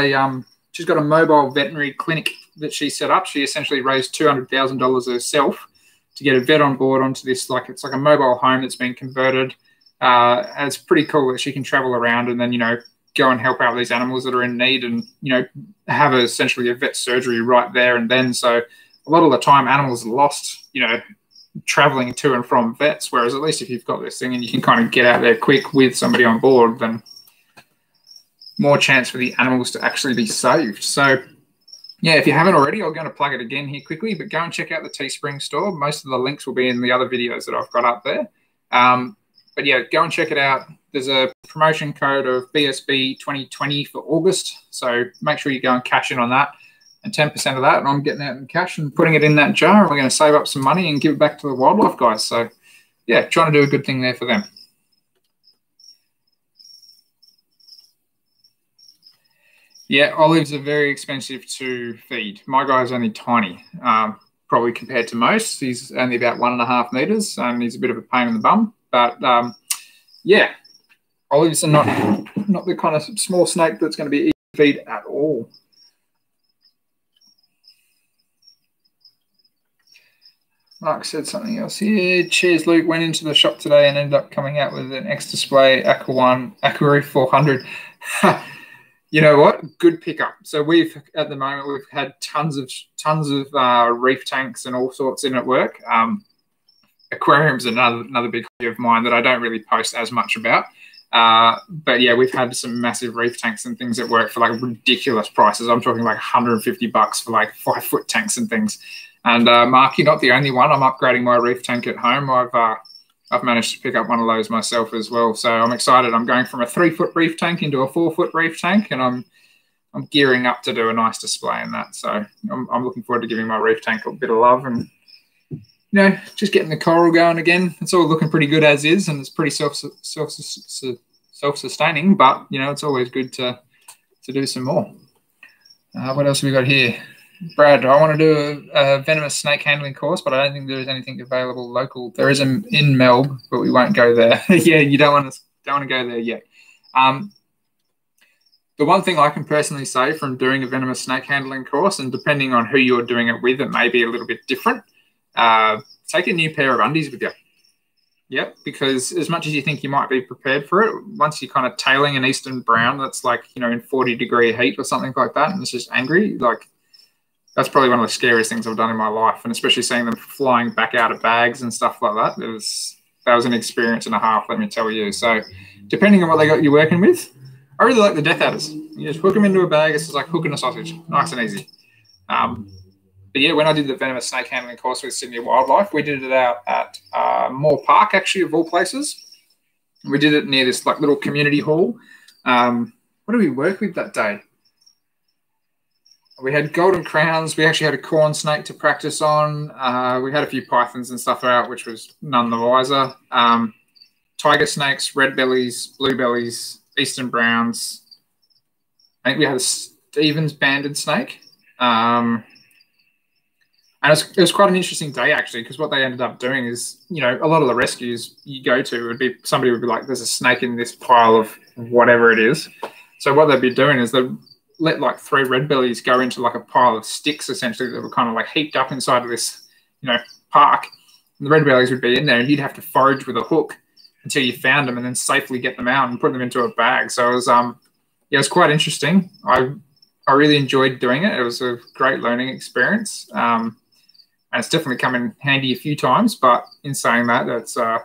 she's got a mobile veterinary clinic that she set up. She essentially raised $200,000 herself to get a vet on board onto this, it's like a mobile home that's been converted. And it's pretty cool that she can travel around and then, go and help out these animals that are in need and, have essentially a vet surgery right there and then. So a lot of the time animals are lost, traveling to and from vets, whereas at least if you've got this thing and you can kind of get out there quick with somebody on board, then more chance for the animals to actually be saved. So yeah, if you haven't already, I'm going to plug it again here quickly, but go and check out the Teespring store. Most of the links will be in the other videos that I've got up there. But yeah, go and check it out. There's a promotion code of BSB 2020 for August. So make sure you go and cash in on that. And 10% of that, and I'm getting out in cash and putting it in that jar. And we're going to save up some money and give it back to the wildlife guys. So yeah, trying to do a good thing there for them. Yeah, olives are very expensive to feed. My guy's only tiny, probably compared to most. He's only about 1.5 meters, and he's a bit of a pain in the bum. But yeah, olives are not the kind of small snake that's going to be easy to feed at all. Mark said something else here. Cheers, Luke. Went into the shop today and ended up coming out with an X-Display Aqua One Aquareef 400. You know what? Good pickup. So at the moment we've had tons of reef tanks and all sorts in at work. Aquarium's another big hobby of mine that I don't really post as much about. But yeah, we've had some massive reef tanks and things at work for like ridiculous prices. I'm talking like $150 for like 5-foot tanks and things. And Mark, you're not the only one. I'm upgrading my reef tank at home. I've managed to pick up one of those myself as well. So I'm excited. I'm going from a 3-foot reef tank into a 4-foot reef tank, and I'm gearing up to do a nice display in that. So I'm looking forward to giving my reef tank a bit of love and, just getting the coral going again. It's all looking pretty good as is, and it's pretty self-sustaining, but, it's always good to do some more. What else have we got here? Brad, I want to do a venomous snake handling course, but I don't think there is anything available local. There is in Melbourne, but we won't go there. Yeah, you don't want to go there yet. The one thing I can personally say from doing a venomous snake handling course, and depending on who you're doing it with, it may be a little bit different. Take a new pair of undies with you. Yep, because as much as you think you might be prepared for it, once you're kind of tailing an eastern brown that's like, in 40-degree heat or something like that, and it's just angry, like that's probably one of the scariest things I've done in my life. And especially seeing them flying back out of bags and stuff like that, that was an experience and a half, let me tell you. So depending on what they got you working with, I really like the Death Adders. You just hook them into a bag. It's just like hooking a sausage, nice and easy. But yeah, when I did the venomous snake handling course with Sydney Wildlife, we did it out at Moore Park, actually, of all places. We did it near this like little community hall. What did we work with that day? We had golden crowns. We actually had a corn snake to practice on. We had a few pythons and stuff out, which was none the wiser. Tiger snakes, red bellies, blue bellies, eastern browns. I think we had a Stevens banded snake. And it was quite an interesting day, actually, because what they ended up doing is, a lot of the rescues you go to would be, somebody would be like, there's a snake in this pile of whatever it is. So what they'd be doing is they'd let like 3 red bellies go into like a pile of sticks, essentially, that were kind of like heaped up inside of this, park. And the red bellies would be in there, and you'd have to forage with a hook until you found them and then safely get them out and put them into a bag. So it was, it was quite interesting. I really enjoyed doing it. It was a great learning experience. And it's definitely come in handy a few times, but in saying that,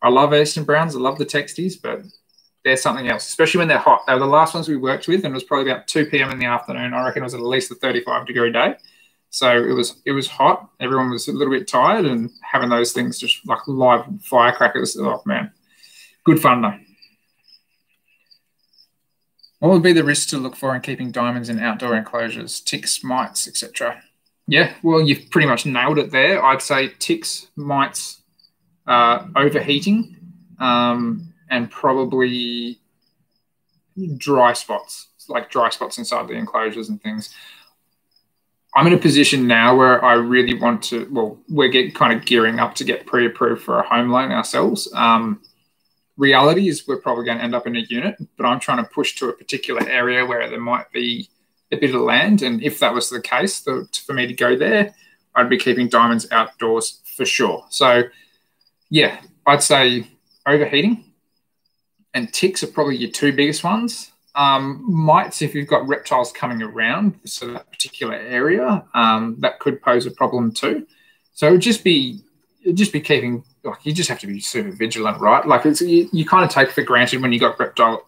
I love Eastern Browns, I love the Texties, but they're something else, especially when they're hot. They were the last ones we worked with, and it was probably about 2 p.m. in the afternoon. I reckon it was at least a 35-degree day. So it was hot. Everyone was a little bit tired, and having those things just like live firecrackers, oh man, good fun though. What would be the risks to look for in keeping diamonds in outdoor enclosures? Ticks, mites, etc. Yeah, well, you've pretty much nailed it there. I'd say ticks, mites, overheating, and probably dry spots, like dry spots inside the enclosures and things. I'm in a position now where I really want to, well, we're kind of gearing up to get pre-approved for a home loan ourselves. Reality is we're probably going to end up in a unit, but I'm trying to push to a particular area where there might be a bit of land, and if that was the case, for me to go there, I'd be keeping diamonds outdoors for sure. So, yeah, I'd say overheating and ticks are probably your 2 biggest ones. Mites, if you've got reptiles coming around, so that particular area, that could pose a problem too. So it'd just be keeping, like, you just have to be super vigilant, right? Like you kind of take for granted when you got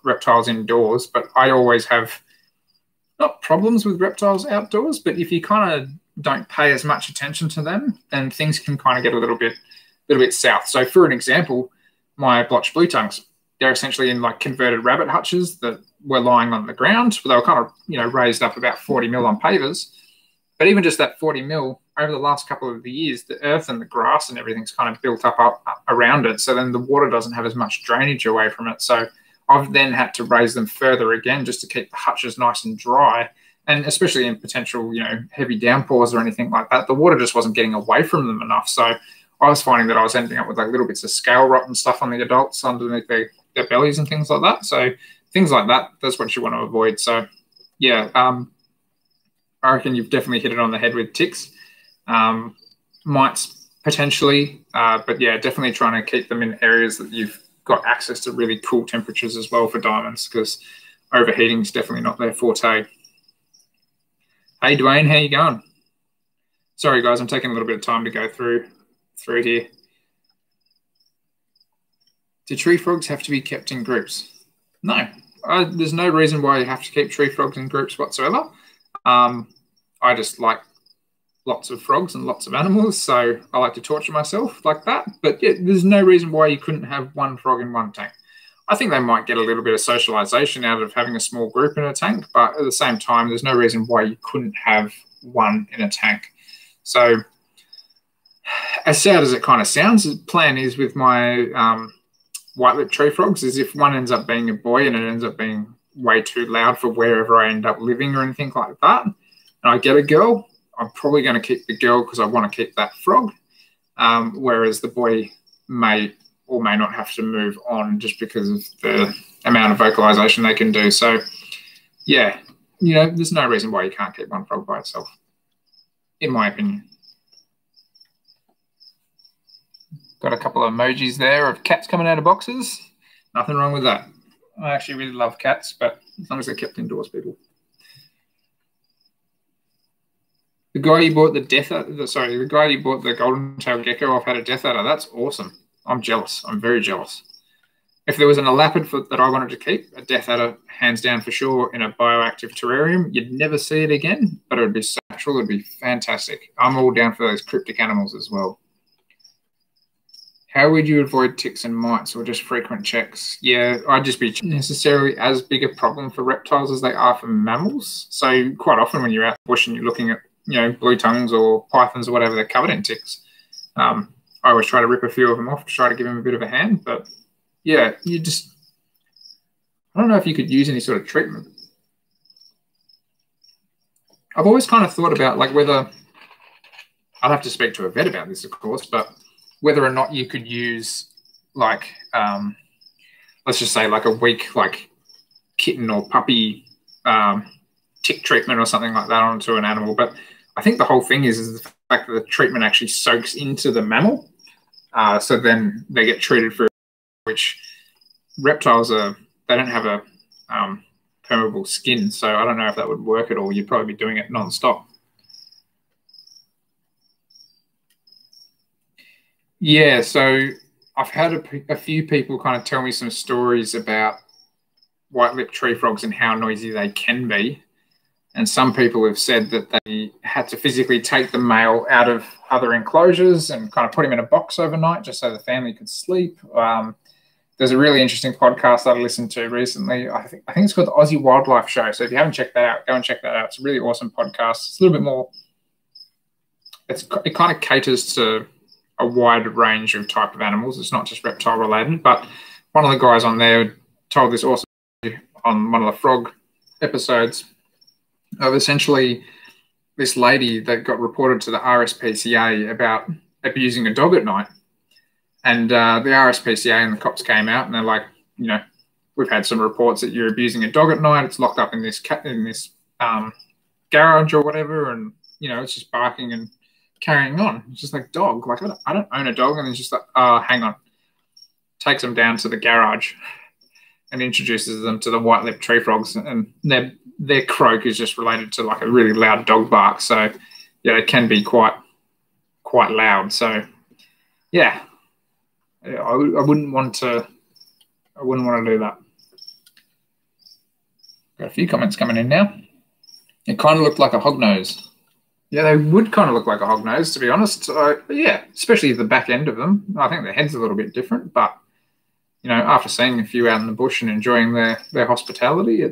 reptiles indoors, but I always have not problems with reptiles outdoors, but if you kind of don't pay as much attention to them, then things can kind of get a little bit south. So for an example, my blotched blue tongues, they're essentially in like converted rabbit hutches that were lying on the ground. They were kind of, raised up about 40 mil on pavers. But even just that 40 mil over the last couple of years, the earth and the grass and everything's kind of built up around it. So then the water doesn't have as much drainage away from it. So I've then had to raise them further again just to keep the hutches nice and dry. And especially in potential, heavy downpours or anything like that, the water just wasn't getting away from them enough. So I was finding that I was ending up with like little bits of scale rot and stuff on the adults underneath their bellies and things like that. So things like that, that's what you want to avoid. So yeah, I reckon you've definitely hit it on the head with ticks. Mites potentially, but yeah, definitely trying to keep them in areas that you've got access to really cool temperatures as well for diamonds, because overheating is definitely not their forte. Hey Dwayne, how you going? Sorry guys, I'm taking a little bit of time to go through here. Do tree frogs have to be kept in groups? No, there's no reason why you have to keep tree frogs in groups whatsoever. I just like lots of frogs and lots of animals, so I like to torture myself like that. But yeah, there's no reason why you couldn't have one frog in one tank. I think they might get a little bit of socialization out of having a small group in a tank, but at the same time, there's no reason why you couldn't have one in a tank. So as sad as it kind of sounds, the plan is with my white-lipped tree frogs is if one ends up being a boy and it ends up being way too loud for wherever I end up living or anything like that, and I get a girl, I'm probably going to keep the girl because I want to keep that frog, whereas the boy may or may not have to move on just because of the amount of vocalization they can do. So, yeah, there's no reason why you can't keep one frog by itself, in my opinion. Got a couple of emojis there of cats coming out of boxes. Nothing wrong with that. I actually really love cats, but as long as they're kept indoors, people. The guy you bought the golden tail gecko off had a death adder. That's awesome. I'm jealous. I'm very jealous. If there was an elapid that I wanted to keep, a death adder, hands down for sure, in a bioactive terrarium, you'd never see it again, but it would be so natural. It would be fantastic. I'm all down for those cryptic animals as well. How would you avoid ticks and mites or just frequent checks? Yeah, I'd just be necessarily as big a problem for reptiles as they are for mammals. So quite often when you're out bush and you're looking at, blue tongues or pythons or whatever, they're covered in ticks. I always try to rip a few of them off to try to give them a bit of a hand. But yeah, I don't know if you could use any sort of treatment. I've always kind of thought about whether, I'd have to speak to a vet about this, of course, but whether or not you could use let's just say a week kitten or puppy tick treatment or something like that onto an animal. But I think the whole thing is the fact that the treatment actually soaks into the mammal. So then they get treated for, which reptiles they don't have a permeable skin. So I don't know if that would work at all. You'd probably be doing it non-stop. Yeah, so I've had a few people kind of tell me some stories about white-lipped tree frogs and how noisy they can be. And some people have said that they had to physically take the male out of other enclosures and kind of put him in a box overnight just so the family could sleep. There's a really interesting podcast that I listened to recently. I think it's called the Aussie Wildlife Show. So if you haven't checked that out, go and check that out. It's a really awesome podcast. It's a little bit more, it kind of caters to a wide range of type of animals. It's not just reptile related, but one of the guys on there told this awesome on one of the frog episodes of essentially this lady that got reported to the RSPCA about abusing a dog at night. And the RSPCA and the cops came out and they're like, we've had some reports that you're abusing a dog at night. It's locked up in this garage or whatever, and it's just barking and carrying on. It's just like, dog. I don't own a dog. And it's just like, hang on. Takes them down to the garage and introduces them to the white-lipped tree frogs, and their croak is just related to a really loud dog bark. So yeah, it can be quite loud. So yeah, I wouldn't want to do that. Got a few comments coming in now. It kind of looked like a hognose. Yeah, they would kind of look like a hognose, to be honest. Yeah, especially the back end of them. I think the head's a little bit different, but after seeing a few out in the bush and enjoying their hospitality,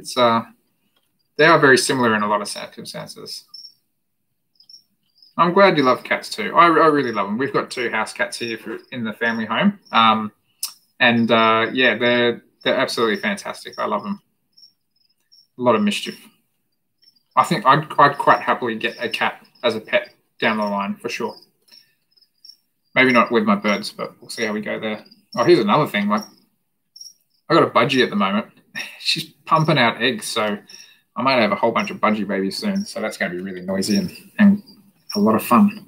they are very similar in a lot of circumstances. I'm glad you love cats too. I really love them. We've got 2 house cats here in the family home, yeah, they're absolutely fantastic. I love them. A lot of mischief. I think I'd quite happily get a cat as a pet down the line for sure. Maybe not with my birds, but we'll see how we go there. Oh, here's another thing. I got a budgie at the moment. She's pumping out eggs, so I might have a whole bunch of budgie babies soon. So that's going to be really noisy and a lot of fun.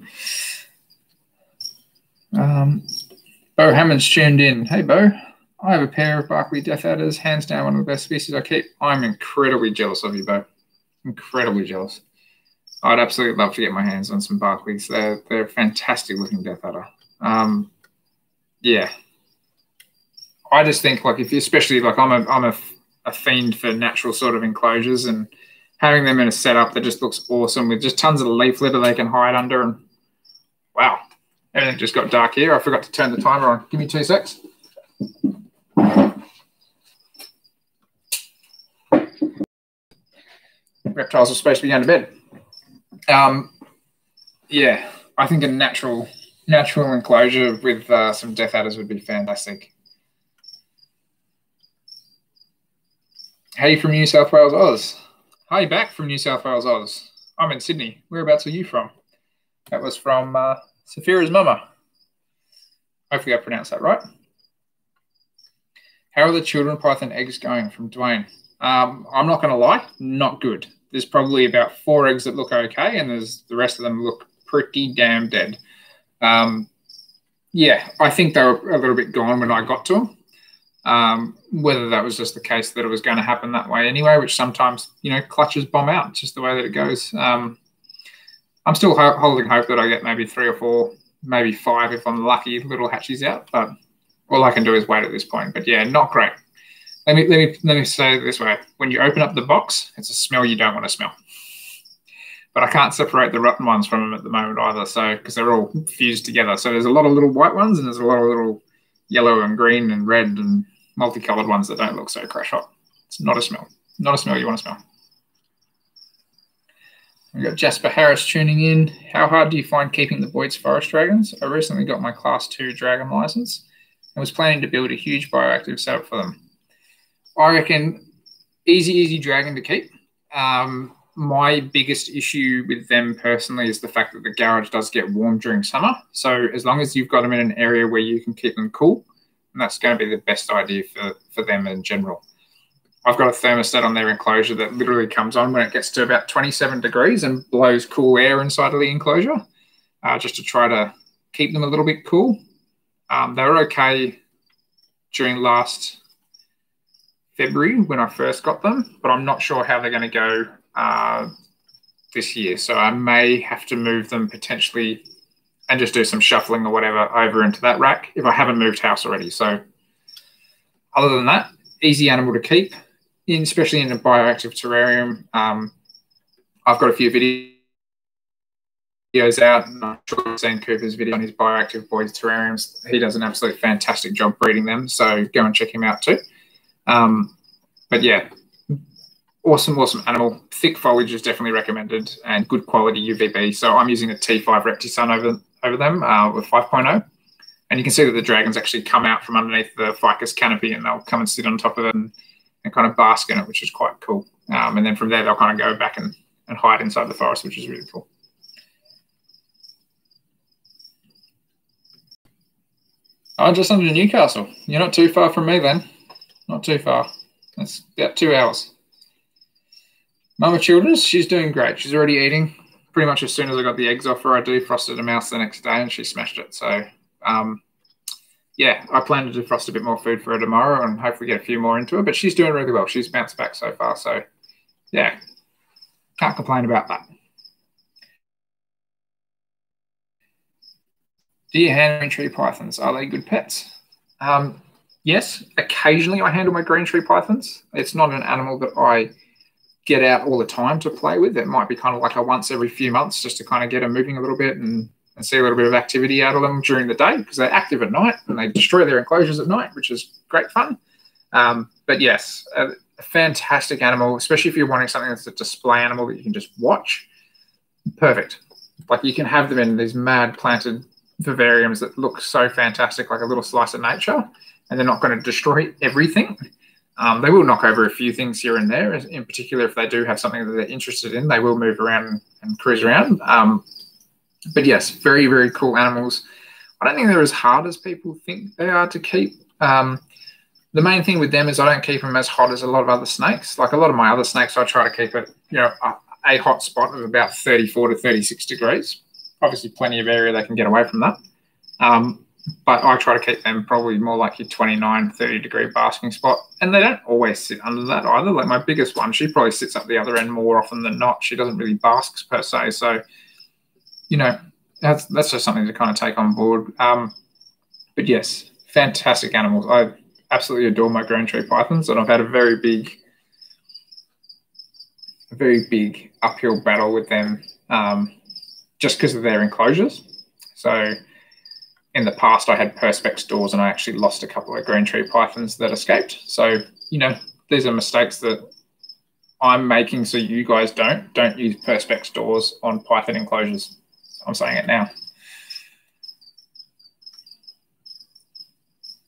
Bo Hammond's tuned in. Hey, Bo. I have a pair of Barkley Death Adders. Hands down, one of the best species I keep. I'm incredibly jealous of you, Bo. Incredibly jealous. I'd absolutely love to get my hands on some Barkleys. They're a fantastic looking Death Adder. Yeah. I just think if you, especially I'm a fiend for natural sort of enclosures, and having them in a setup that just looks awesome with just tons of leaf litter they can hide under, and wow, everything just got dark here. I forgot to turn the timer on. Give me 2 secs. Reptiles are supposed to be going to bed. Yeah, I think a natural enclosure with some Death Adders would be fantastic. Hey from New South Wales, Oz. Hi back from New South Wales, Oz. I'm in Sydney. Whereabouts are you from? That was from Saphira's mama. Hopefully I pronounced that right. How are the children python eggs going? From Dwayne. I'm not going to lie, not good. There's probably about 4 eggs that look okay, and there's the rest of them look pretty damn dead. Yeah, I think they were a little bit gone when I got to them. Whether that was just the case that it was going to happen that way anyway, which sometimes, clutches bomb out, just the way that it goes. I'm still holding hope that I get maybe 3 or 4, maybe 5 if I'm lucky, little hatchies out, but all I can do is wait at this point. But yeah, not great. Let me say it this way. When you open up the box, it's a smell you don't want to smell. But I can't separate the rotten ones from them at the moment either, so because they're all fused together. So there's a lot of little white ones, and there's a lot of little yellow and green and red and multicolored ones that don't look so crash hot. It's not a smell. Not a smell you want to smell. We've got Jasper Harris tuning in. How hard do you find keeping the Boyd's Forest Dragons? I recently got my Class 2 Dragon license and was planning to build a huge bioactive setup for them. I reckon easy dragon to keep. My biggest issue with them personally is the fact that the garage does get warm during summer. So as long as you've got them in an area where you can keep them cool, that's going to be the best idea for them in general. I've got a thermostat on their enclosure that literally comes on when it gets to about 27 degrees and blows cool air inside of the enclosure, just to try to keep them a little bit cool. They were okay during last February when I first got them, but I'm not sure how they're going to go this year. So I may have to move them potentially and just do some shuffling or whatever over into that rack if I haven't moved house already. So other than that, easy animal to keep, especially in a bioactive terrarium. I've got a few videos out, and I'm sure you've seen Cooper's video on his bioactive Boyd's terrariums. He does an absolutely fantastic job breeding them, so go and check him out too. But yeah, awesome animal. Thick foliage is definitely recommended, and good quality UVB. So I'm using a T5 Reptisun over them with 5.0. And you can see that the dragons actually come out from underneath the ficus canopy, and they'll come and sit on top of it and kind of bask in it, which is quite cool. And then from there, they'll kind of go back and hide inside the forest, which is really cool. I'm just under Newcastle. You're not too far from me then. Not too far. That's about 2 hours. Mama Childers, she's doing great. She's already eating. Pretty much as soon as I got the eggs off her, I defrosted a mouse the next day and she smashed it. So, yeah, I plan to defrost a bit more food for her tomorrow and hopefully get a few more into her. But she's doing really well. She's bounced back so far. So, yeah, can't complain about that. Do you handle green tree pythons? Are they good pets? Yes, occasionally I handle my green tree pythons. It's not an animal that I get out all the time to play with. It might be kind of like a once every few months just to kind of get them moving a little bit and see a little bit of activity out of them during the day, because they're active at night and they destroy their enclosures at night, which is great fun. But yes, a fantastic animal, especially if you're wanting something that's a display animal that you can just watch. Perfect. Like you can have them in these mad planted vivariums that look so fantastic, like a little slice of nature, and they're not going to destroy everything. They will knock over a few things here and there. In particular, if they do have something that they're interested in, they will move around and cruise around. But yes, very, very cool animals. I don't think they're as hard as people think they are to keep. The main thing with them is I don't keep them as hot as a lot of other snakes. Like a lot of my other snakes, I try to keep it, a hot spot of about 34 to 36 degrees. Obviously, plenty of area they can get away from that. But I try to keep them probably more like your 29, 30 degree basking spot. And they don't always sit under that either. Like my biggest one, she probably sits up the other end more often than not. She doesn't really bask per se. So, that's just something to kind of take on board. But yes, fantastic animals. I absolutely adore my green tree pythons, and I've had a very big uphill battle with them just because of their enclosures. So in the past, I had Perspex doors and I actually lost a couple of green tree pythons that escaped. So, these are mistakes that I'm making so you guys don't use Perspex doors on python enclosures. I'm saying it now.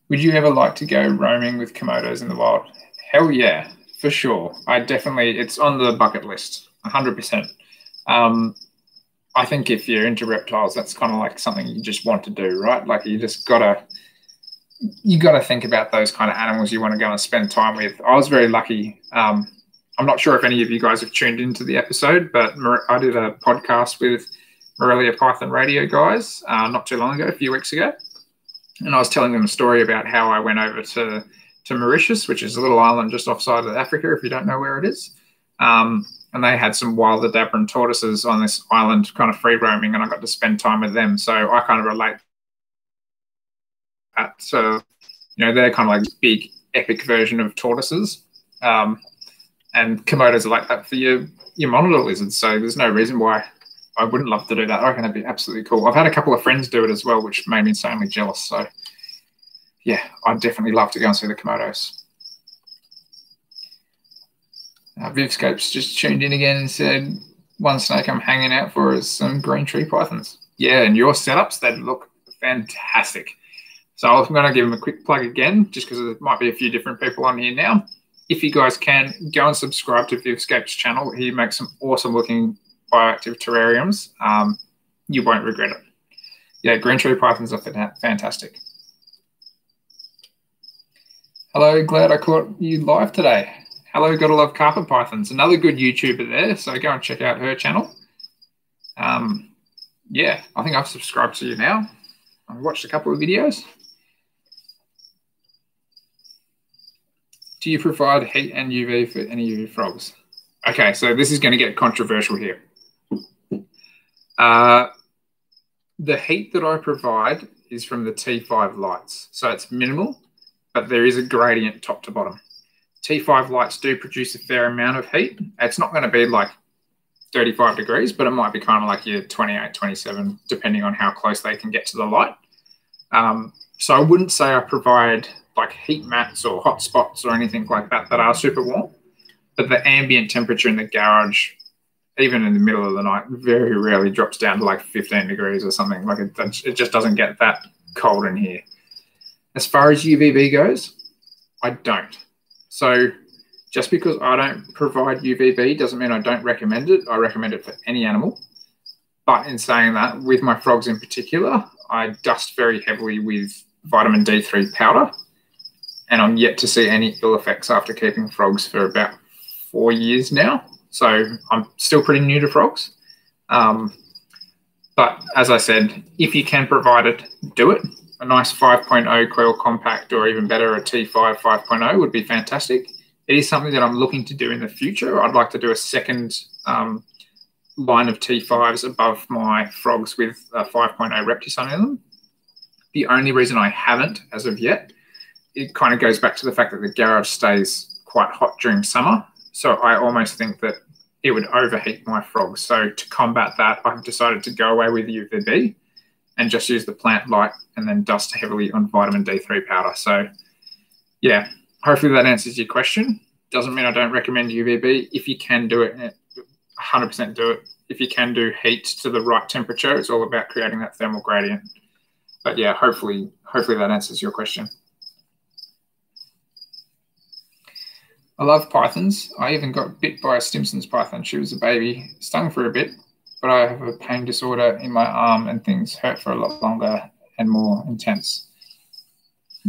Would you ever like to go roaming with Komodos in the wild? Hell yeah, for sure. It's on the bucket list, 100%. I think if you're into reptiles, that's kind of like something you just want to do, right? Like you gotta think about those kind of animals you want to go and spend time with. I was very lucky. I'm not sure if any of you guys have tuned into the episode, but I did a podcast with Morelia Python Radio guys not too long ago, a few weeks ago, and I was telling them a story about how I went over to Mauritius, which is a little island just offside of Africa, if you don't know where it is. And they had some wild Adabran tortoises on this island, kind of free roaming, and I got to spend time with them. So I kind of relate that. So, they're kind of like big, epic version of tortoises. And Komodos are like that for your monitor lizards. So there's no reason why I wouldn't love to do that. I reckon that'd be absolutely cool. I've had a couple of friends do it as well, which made me insanely jealous. So, yeah, I'd definitely love to go and see the Komodos. Vivscopes just tuned in again and said, one snake I'm hanging out for is some green tree pythons. Yeah, and your setups, they look fantastic. So I'm going to give them a quick plug again, just because there might be a few different people on here now. If you guys can, go and subscribe to Vivscope's channel. He makes some awesome looking bioactive terrariums. You won't regret it. Yeah, green tree pythons are fantastic. Hello, glad I caught you live today. Hello, Gotta Love Carpet Pythons, another good YouTuber there, so go and check out her channel. Yeah, I think I've subscribed to you now. I've watched a couple of videos. Do you provide heat and UV for any of your frogs? Okay, so this is going to get controversial here. The heat that I provide is from the T5 lights, so it's minimal, but there is a gradient top to bottom. T5 lights do produce a fair amount of heat. It's not going to be like 35 degrees, but it might be kind of like your 28, 27, depending on how close they can get to the light. So I wouldn't say I provide like heat mats or hot spots or anything like that are super warm, but the ambient temperature in the garage, even in the middle of the night, very rarely drops down to like 15 degrees or something. Like it just doesn't get that cold in here. As far as UVB goes, I don't. So just because I don't provide UVB doesn't mean I don't recommend it. I recommend it for any animal. But in saying that, with my frogs in particular, I dust very heavily with vitamin D3 powder. And I'm yet to see any ill effects after keeping frogs for about 4 years now. So I'm still pretty new to frogs. But as I said, if you can provide it, do it. A nice 5.0 coil compact, or even better, a T5 5.0 would be fantastic. It is something that I'm looking to do in the future. I'd like to do a second line of T5s above my frogs with a 5.0 Reptisun in them. The only reason I haven't as of yet, it kind of goes back to the fact that the garage stays quite hot during summer. So I almost think that it would overheat my frogs. So to combat that, I've decided to go away with UVB and just use the plant light and then dust heavily on vitamin D3 powder. So yeah, hopefully that answers your question. Doesn't mean I don't recommend UVB. If you can do it, 100% do it. If you can do heat to the right temperature, it's all about creating that thermal gradient. But yeah, hopefully that answers your question. I love pythons. I even got bit by a Stimson's python. She was a baby, stung for a bit, but I have a pain disorder in my arm and things hurt for a lot longer and more intense.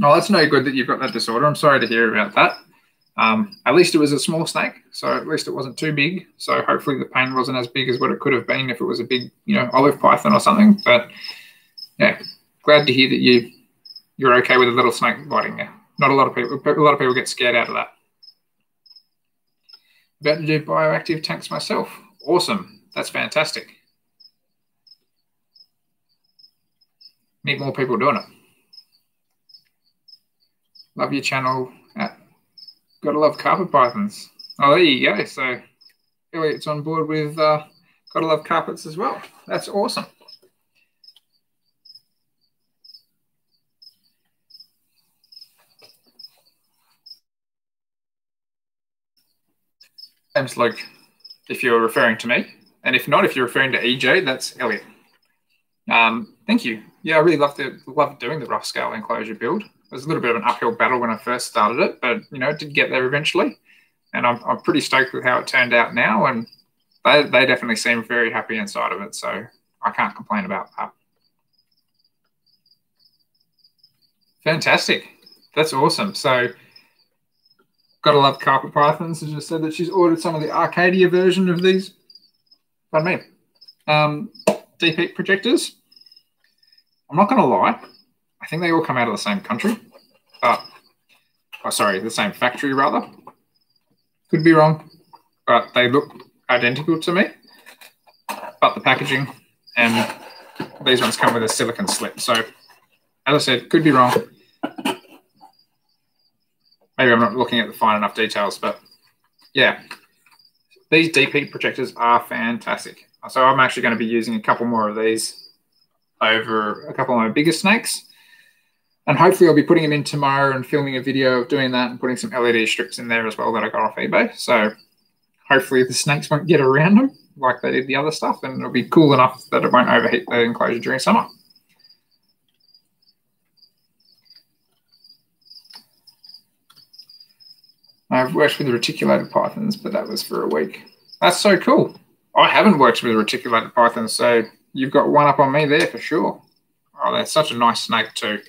Oh, that's no good that you've got that disorder. I'm sorry to hear about that. At least it was a small snake, so at least it wasn't too big. So hopefully the pain wasn't as big as what it could have been if it was a big, olive python or something. But yeah, glad to hear that you're okay with a little snake biting you. Not a lot of people get scared out of that. About to do bioactive tanks myself. Awesome. That's fantastic. Need more people doing it. Love your channel. Gotta love carpet pythons. Oh, there you go. So Elliot's on board with Gotta Love Carpets as well. That's awesome. Name's Luke, if you're referring to me. And if not, if you're referring to EJ, that's Elliot. Thank you. Yeah, I really loved doing the rough scale enclosure build. It was a little bit of an uphill battle when I first started it, but it did get there eventually. And I'm pretty stoked with how it turned out now. And they definitely seem very happy inside of it, so I can't complain about that. Fantastic. That's awesome. So, gotta love carpet pythons. She just said that she's ordered some of the Arcadia version of these. Pardon me. Deep heat projectors. I'm not gonna lie. I think they all come out of the same country. Sorry, the same factory rather. Could be wrong, but they look identical to me. But the packaging and these ones come with a silicone slip. So, as I said, could be wrong. Maybe I'm not looking at the fine enough details, but yeah, these deep heat projectors are fantastic. So I'm actually going to be using a couple more of these over a couple of my bigger snakes. And hopefully I'll be putting them in tomorrow and filming a video of doing that and putting some LED strips in there as well that I got off eBay. So hopefully the snakes won't get around them like they did the other stuff, and it'll be cool enough that it won't overheat the enclosure during summer. I've worked with reticulated pythons, but that was for a week. That's so cool. I haven't worked with reticulated pythons, so you've got one up on me there for sure. Oh, that's such a nice snake too.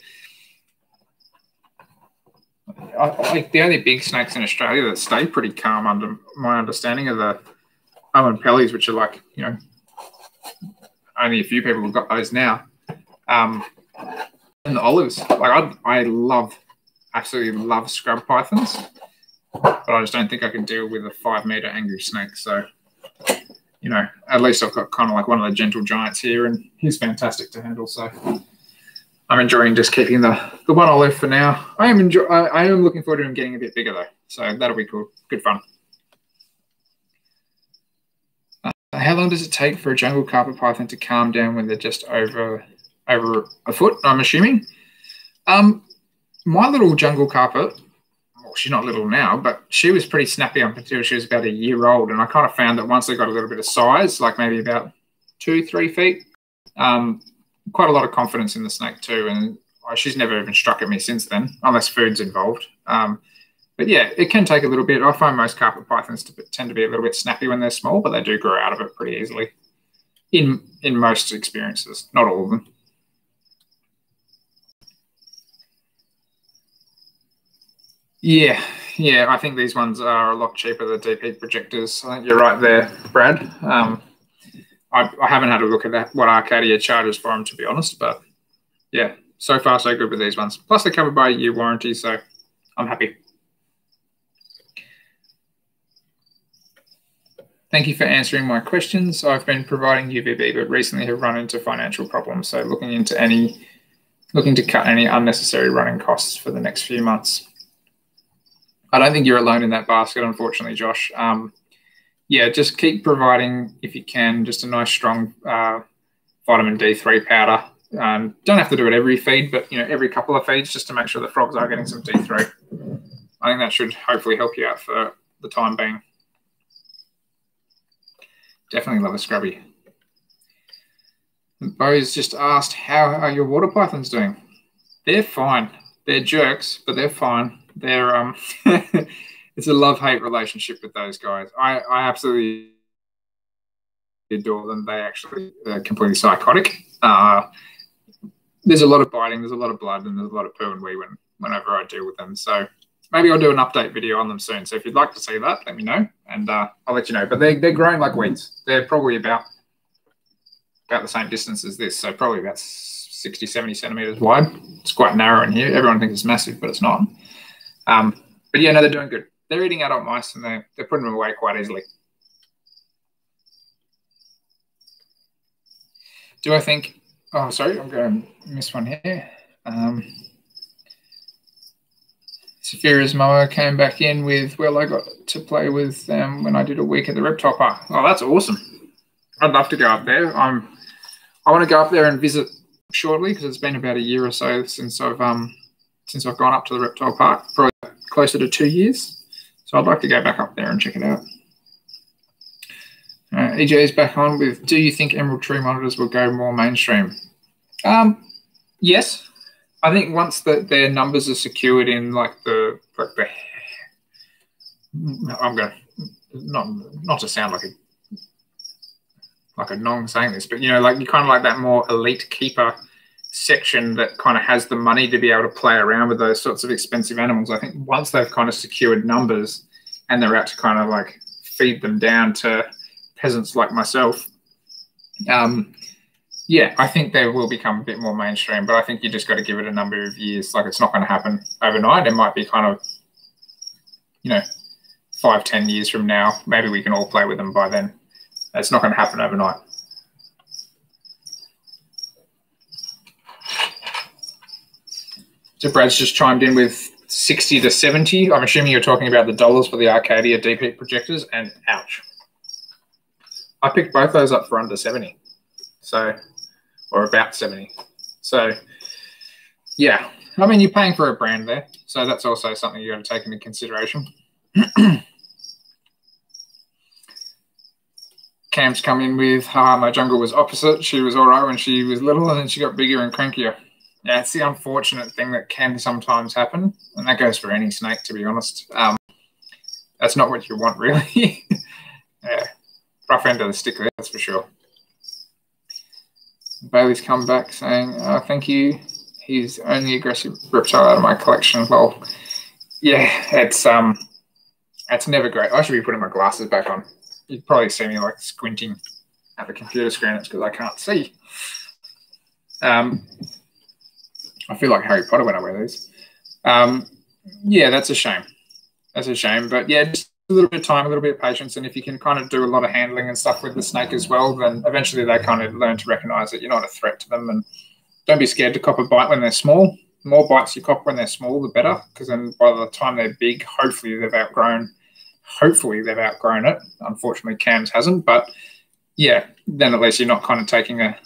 Like the only big snakes in Australia that stay pretty calm, under my understanding, are the Owen Pellies, which are like, you know, only a few people have got those now. And the olives. Like I absolutely love scrub pythons, but I just don't think I can deal with a 5 meter angry snake. So, you know, at least I've got kind of like one of the gentle giants here, and he's fantastic to handle. So I'm enjoying just keeping the one olive for now. I am looking forward to him getting a bit bigger though. So that'll be cool. Good fun. How long does it take for a jungle carpet python to calm down when they're just over a foot, I'm assuming? My little jungle carpet, well, she's not little now, but she was pretty snappy up until she was about a year old. And I kind of found that once they got a little bit of size, like maybe about 2-3 feet, quite a lot of confidence in the snake too. And she's never even struck at me since then, unless food's involved. But yeah, it can take a little bit. I find most carpet pythons tend to be a little bit snappy when they're small, but they do grow out of it pretty easily in most experiences, not all of them. Yeah, I think these ones are a lot cheaper, the deep heat projectors. I think you're right there, Brad. I haven't had a look at what Arcadia charges for them, to be honest, but yeah, so far so good with these ones. Plus they're covered by a year warranty, so I'm happy. Thank you for answering my questions. I've been providing UVB, but recently have run into financial problems, so looking to cut any unnecessary running costs for the next few months. I don't think you're alone in that basket, unfortunately, Josh. Yeah, just keep providing, if you can, just a nice strong vitamin D3 powder. Don't have to do it every feed, but you know, every couple of feeds, just to make sure the frogs are getting some D3. I think that should hopefully help you out for the time being. Definitely love a scrubby. Bo's just asked, how are your water pythons doing? They're fine. They're jerks, but they're fine. They're it's a love-hate relationship with those guys. I absolutely adore them. They actually are completely psychotic. There's a lot of biting, there's a lot of blood, and there's a lot of poo and wee whenever I deal with them. So maybe I'll do an update video on them soon. So if you'd like to see that, let me know, and I'll let you know. But they're growing like weeds. They're probably about the same distance as this, so probably about 60, 70 centimeters wide. It's quite narrow in here. Everyone thinks it's massive, but it's not. But yeah, no, they're doing good. They're eating adult mice, and they're putting them away quite easily. Do I think... Oh, sorry, I'm going to miss one here. Saphira's mower came back in with, well, I got to play with them when I did a week at the Reptile Park. Oh, that's awesome. I'd love to go up there. I want to go up there and visit shortly, because it's been about a year or so since I've gone up to the Reptile Park, probably closer to 2 years. So I'd like to go back up there and check it out. EJ is back on with, do you think Emerald Tree monitors will go more mainstream? Yes. I think once their numbers are secured in I'm going to not to sound like like a non saying this, but, you know, like you kind of like that more elite keeper section that kind of has the money to be able to play around with those sorts of expensive animals. I think once they've kind of secured numbers and they're out to kind of like feed them down to peasants like myself, yeah, I think they will become a bit more mainstream, but I think you just got to give it a number of years. Like, it's not going to happen overnight. It might be kind of, you know, 5-10 years from now. Maybe we can all play with them by then. It's not going to happen overnight. So Brad's just chimed in with 60 to 70. I'm assuming you're talking about the dollars for the Arcadia deep heat projectors, and ouch. I picked both those up for under 70. So, or about 70. So, yeah. I mean, you're paying for a brand there. So that's also something you got to take into consideration. Cam's come in with, my jungle was opposite. She was all right when she was little, and then she got bigger and crankier. Yeah, it's the unfortunate thing that can sometimes happen, and that goes for any snake, to be honest. That's not what you want, really. Yeah, rough end of the stick there, that's for sure. Bailey's come back saying, thank you. He's the only aggressive reptile out of my collection. Well, yeah, it's never great. I should be putting my glasses back on. You'd probably see me like squinting at the computer screen. It's because I can't see. I feel like Harry Potter when I wear these. Yeah, that's a shame. That's a shame. But yeah, just a little bit of time, a little bit of patience. And if you can kind of do a lot of handling and stuff with the snake as well, then eventually they kind of learn to recognize that you're not a threat to them. And don't be scared to cop a bite when they're small. The more bites you cop when they're small, the better. Because then by the time they're big, hopefully they've outgrown it. Unfortunately, Cam's hasn't. But yeah, then at least you're not kind of taking a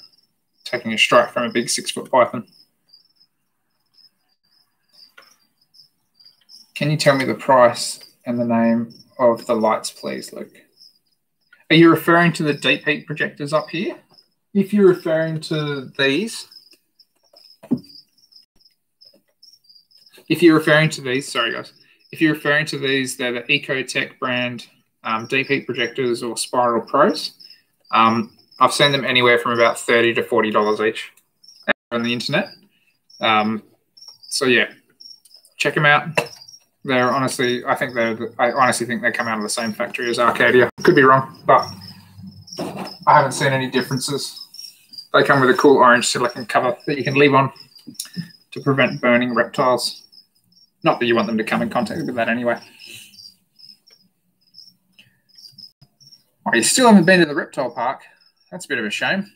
strike from a big 6-foot python. Can you tell me the price and the name of the lights, please, Luke? Are you referring to the deep heat projectors up here? If you're referring to these, sorry guys, if you're referring to these, they're the Ecotech brand deep heat projectors or Spiral Pros. I've seen them anywhere from about $30 to $40 each on the internet. So yeah, check them out. They're honestly, I honestly think they come out of the same factory as Arcadia. Could be wrong, but I haven't seen any differences. They come with a cool orange silicone cover that you can leave on to prevent burning reptiles. Not that you want them to come in contact with that anyway. Oh, you still haven't been to the reptile park. That's a bit of a shame.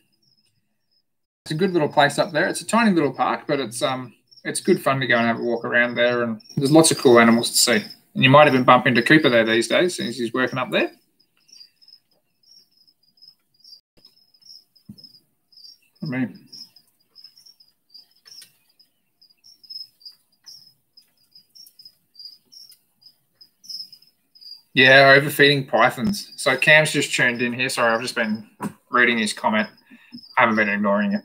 It's a good little place up there. It's a tiny little park, but it's good fun to go and have a walk around there, and there's lots of cool animals to see. And you might even bump into Cooper there these days since he's working up there. I mean, yeah, overfeeding pythons. So Cam's just tuned in here. Sorry, I've just been reading his comment. I haven't been ignoring it.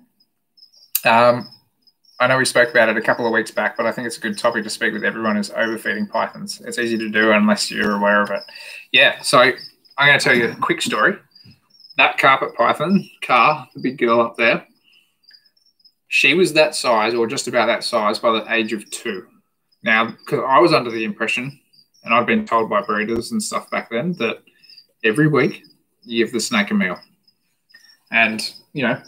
I know we spoke about it a couple of weeks back, but I think it's a good topic to speak with everyone, is overfeeding pythons. It's easy to do unless you're aware of it. Yeah, so I'm going to tell you a quick story. That carpet python, Car, the big girl up there, she was that size, or just about that size, by the age of 2. Now, because I was under the impression, and I'd been told by breeders and stuff back then, that every week you give the snake a meal. And, you know,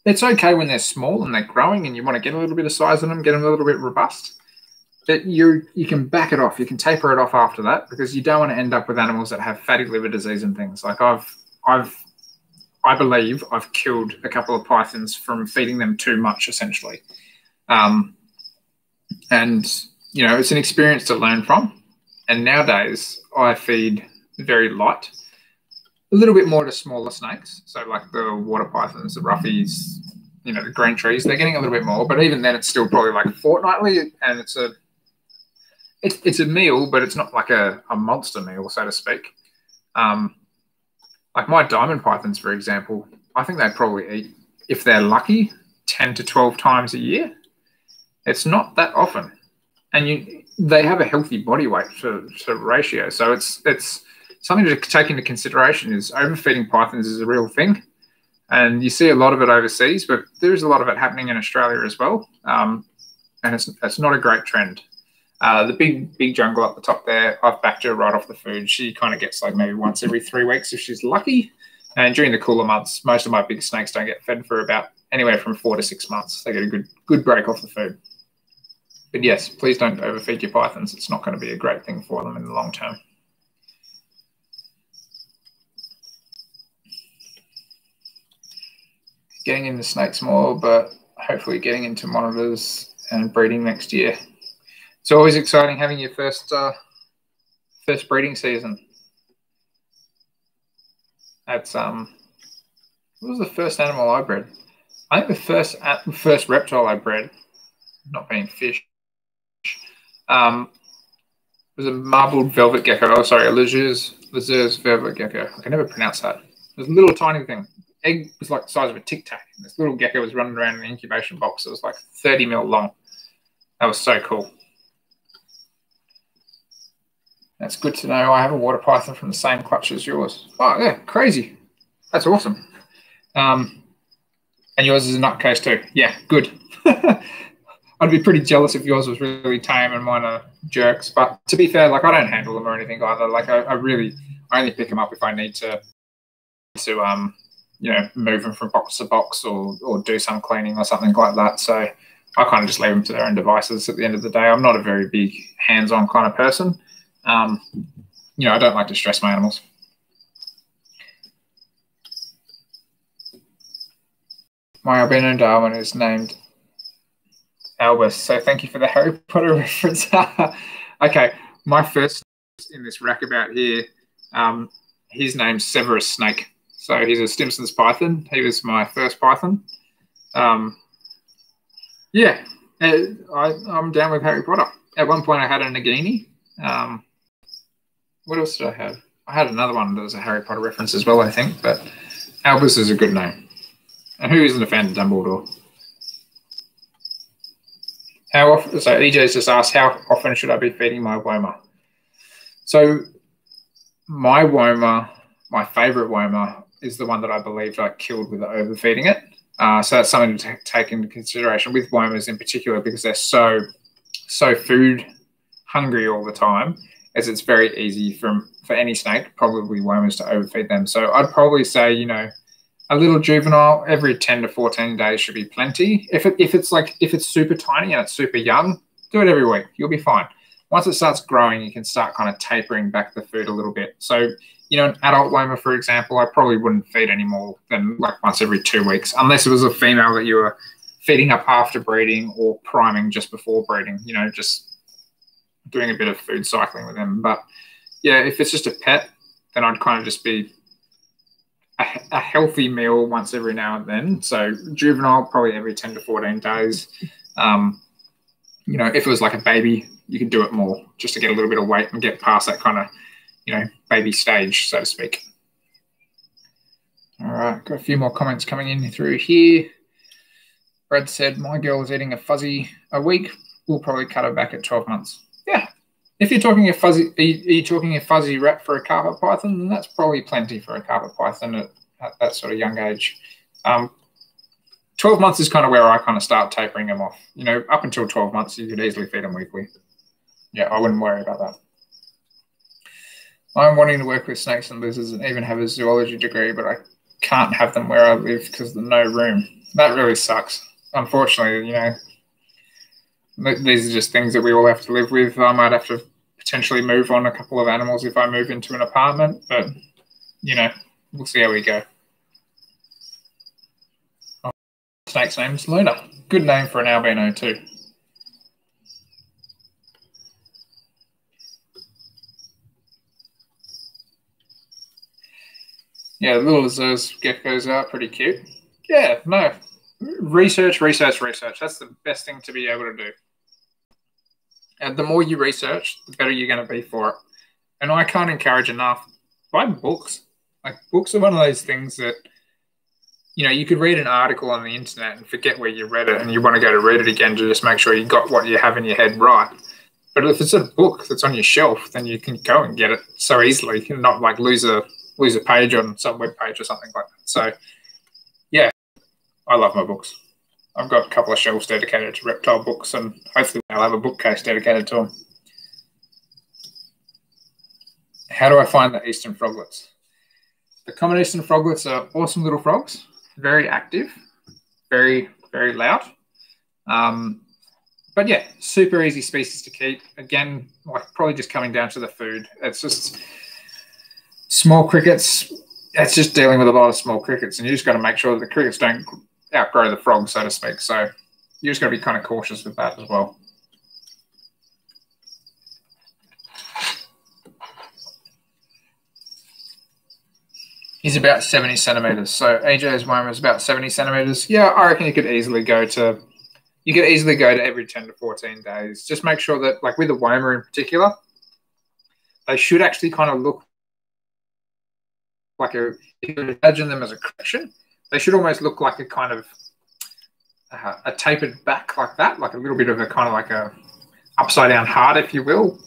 it's okay when they're small and they're growing and you want to get a little bit of size in them, get them a little bit robust. But you can back it off. You can taper it off after that, because you don't want to end up with animals that have fatty liver disease and things. Like I believe I've killed a couple of pythons from feeding them too much, essentially. And, you know, it's an experience to learn from. And nowadays I feed very light, a little bit more to smaller snakes. So like the water pythons, the roughies, you know, the green trees, they're getting a little bit more, but even then it's still probably like fortnightly, and it's a meal, but it's not like a monster meal, so to speak. Like my diamond pythons, for example, I think they probably eat, if they're lucky, 10 to 12 times a year. It's not that often. And they have a healthy body weight to ratio. So it's something to take into consideration is overfeeding pythons is a real thing. And you see a lot of it overseas, but there is a lot of it happening in Australia as well. And it's not a great trend. The big jungle up the top there, I've backed her right off the food. She kind of gets like maybe once every 3 weeks if she's lucky. And during the cooler months, most of my big snakes don't get fed for about anywhere from 4 to 6 months. They get a good break off the food. But yes, please don't overfeed your pythons. It's not going to be a great thing for them in the long term. Getting into snakes more, but hopefully getting into monitors and breeding next year. It's always exciting having your first breeding season. That's what was the first animal I bred? I think the first reptile I bred, not being fish, was a marbled velvet gecko. Oh, sorry, a Lesueur's velvet gecko. I can never pronounce that. It was a little tiny thing. Egg was like the size of a Tic Tac. This little gecko was running around in an incubation box. It was like 30 mil long. That was so cool. That's good to know. I have a water python from the same clutch as yours. Oh, yeah, crazy. That's awesome. And yours is a nutcase too. Yeah, good. I'd be pretty jealous if yours was really tame and mine are jerks. But to be fair, like I don't handle them or anything either. Like I only pick them up if I need to you know, move them from box to box or do some cleaning or something like that. So I kind of just leave them to their own devices at the end of the day. I'm not a very big hands-on kind of person. You know, I don't like to stress my animals. My albino Darwin is named Albus, so thank you for the Harry Potter reference. Okay, my first in this rackabout here, his name's Severus Snake. So he's a Stimson's python. He was my first python. Yeah, I'm down with Harry Potter. At one point I had a Nagini. What else did I have? I had another one that was a Harry Potter reference as well, I think, but Albus is a good name. And who isn't a fan of Dumbledore? How often? So EJ's just asked, how often should I be feeding my Woma? So my Woma, my favourite Woma, is the one that I believed I killed with overfeeding it. So that's something to take into consideration with Womas in particular, because they're so food hungry all the time, as it's very easy for any snake, probably Womas, to overfeed them. So I'd probably say, you know, a little juvenile every 10 to 14 days should be plenty. If it's super tiny and it's super young, do it every week. You'll be fine. Once it starts growing, you can start kind of tapering back the food a little bit. So, you know, an adult Woma, for example, I probably wouldn't feed any more than like once every 2 weeks, unless it was a female that you were feeding up after breeding or priming just before breeding, you know, just doing a bit of food cycling with them. But yeah, if it's just a pet, then I'd kind of just be a healthy meal once every now and then. So juvenile, probably every 10 to 14 days. You know, if it was like a baby, you could do it more just to get a little bit of weight and get past that kind of, you know, baby stage, so to speak. All right, got a few more comments coming in through here. Brad said, my girl is eating a fuzzy a week. We'll probably cut her back at 12 months. Yeah. If you're talking a fuzzy, are you talking a fuzzy rat for a carpet python? Then that's probably plenty for a carpet python at that sort of young age. 12 months is kind of where I kind of start tapering them off. You know, up until 12 months, you could easily feed them weekly. Yeah, I wouldn't worry about that. I'm wanting to work with snakes and lizards and even have a zoology degree, but I can't have them where I live because there's no room. That really sucks. Unfortunately, you know, these are just things that we all have to live with. I might have to potentially move on a couple of animals if I move into an apartment, but, you know, we'll see how we go. Oh, snake's name's Luna. Good name for an albino too. Yeah, the little Lesueur's geckos are pretty cute. Yeah, no. Research. That's the best thing to be able to do. And the more you research, the better you're going to be for it. And I can't encourage enough, buy books. Like, books are one of those things that, you know, you could read an article on the internet and forget where you read it, and you want to go to read it again to just make sure you got what you have in your head right. But if it's a book that's on your shelf, then you can go and get it so easily. You can not like lose a page on some web page or something like that. So yeah, I love my books. I've got a couple of shelves dedicated to reptile books, and hopefully I'll have a bookcase dedicated to them. How do I find the eastern froglets? The common eastern froglets are awesome little frogs, very active, very, very loud. But yeah, super easy species to keep. Again, like probably just coming down to the food. It's just small crickets. It's just dealing with a lot of small crickets, and you just got to make sure that the crickets don't outgrow the frog, so to speak. So you just got to be kind of cautious with that as well. He's about 70 centimeters. So AJ's one was about 70 centimeters. Yeah, I reckon you could easily go to every 10 to 14 days. Just make sure that, like with the Woma in particular, they should actually kind of look like if you imagine them as a correction, they should almost look like a kind of a tapered back like that, like a little bit of a kind of like a upside down heart, if you will.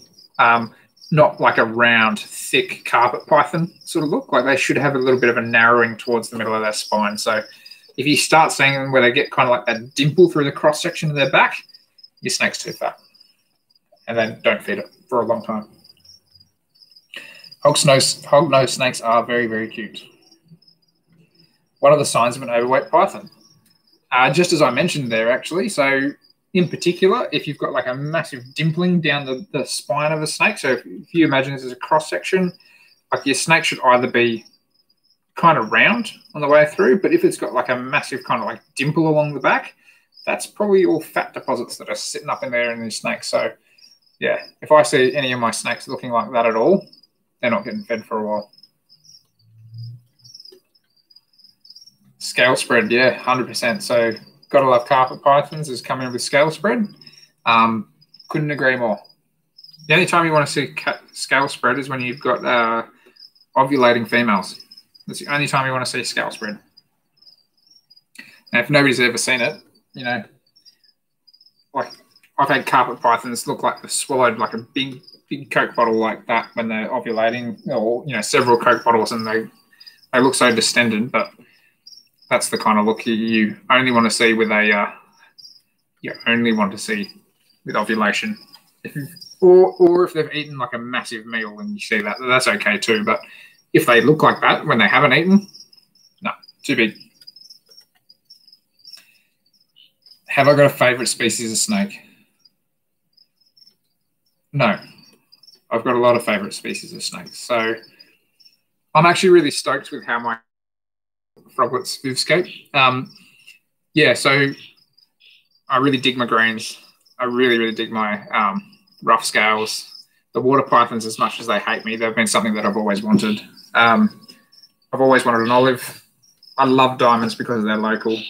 Not like a round, thick carpet python sort of look. Like they should have a little bit of a narrowing towards the middle of their spine. So if you start seeing them where they get kind of like that dimple through the cross section of their back, your snake's too fat. And then don't feed it for a long time. Hognose snakes are very, very cute. What are the signs of an overweight python? Just as I mentioned there, actually. So in particular, if you've got like a massive dimpling down the spine of a snake, so if you imagine this as a cross section, like your snake should either be kind of round on the way through, but if it's got like a massive kind of like dimple along the back, that's probably all fat deposits that are sitting up in there in these snakes. So yeah, if I see any of my snakes looking like that at all, they're not getting fed for a while. Scale spread, yeah, 100%. So gotta love carpet pythons is coming in with scale spread. Couldn't agree more. The only time you want to see scale spread is when you've got ovulating females. That's the only time you want to see scale spread. Now, if nobody's ever seen it, you know, like I've had carpet pythons look like they've swallowed like a big Coke bottle like that when they're ovulating, or you know, several Coke bottles, and they look so distended. But that's the kind of look you only want to see with a with ovulation. Or if they've eaten like a massive meal and you see that, that's okay too. But if they look like that when they haven't eaten, no, too big. Have I got a favourite species of snake? No. I've got a lot of favourite species of snakes. So I'm actually really stoked with how my froglets vivscape. Yeah, so I really dig my greens. I really, really dig my rough scales. The water pythons, as much as they hate me, they've been something that I've always wanted. I've always wanted an olive. I love diamonds because they're local.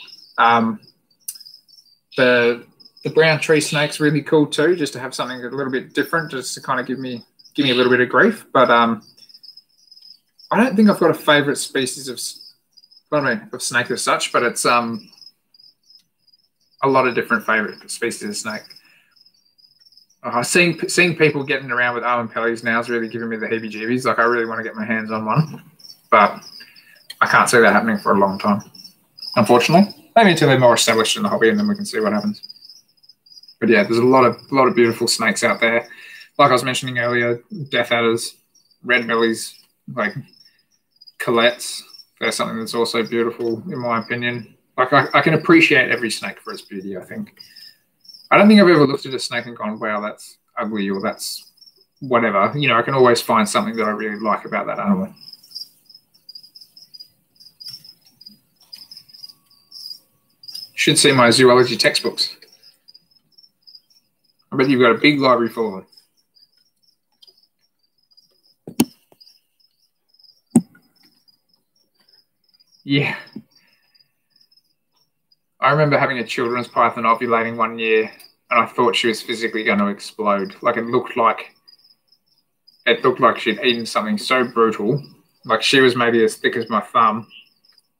The brown tree snake's really cool too, just to have something a little bit different, just to kind of give me a little bit of grief. But I don't think I've got a favourite species of snake as such, but it's a lot of different favourite species of snake. Seeing people getting around with Armenpellis now is really giving me the heebie-jeebies. Like I really want to get my hands on one, but I can't see that happening for a long time, unfortunately. Maybe until they're more established in the hobby, and then we can see what happens. But yeah, there's a lot of beautiful snakes out there. Like I was mentioning earlier, death adders, red bellies, like colettes. They're something that's also beautiful, in my opinion. Like I can appreciate every snake for its beauty, I think. I don't think I've ever looked at a snake and gone, wow, that's ugly, or that's whatever. You know, I can always find something that I really like about that animal. Should see my zoology textbooks. I bet you've got a big library full of them. Yeah. I remember having a children's python ovulating one year, and I thought she was physically going to explode. Like it looked like she'd eaten something so brutal. Like she was maybe as thick as my thumb,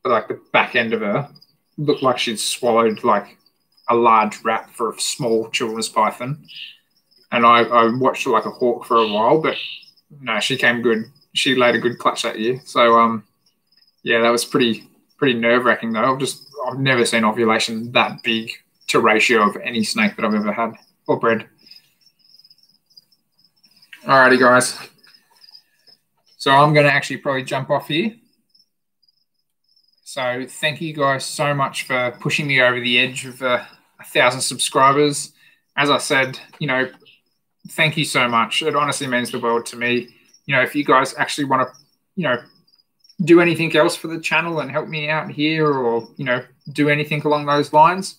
but like the back end of her looked like she'd swallowed like a large rat for a small children's python. and I watched her like a hawk for a while, but no, she came good. She laid a good clutch that year. So yeah, that was pretty nerve-wracking though. I've never seen ovulation that big to ratio of any snake that I've ever had or bred. Alrighty, guys. So I'm going to actually probably jump off here. So thank you guys so much for pushing me over the edge of 1,000 subscribers. As I said, you know, thank you so much. It honestly means the world to me. You know, if you guys actually want to, you know, do anything else for the channel and help me out here, or, you know, do anything along those lines,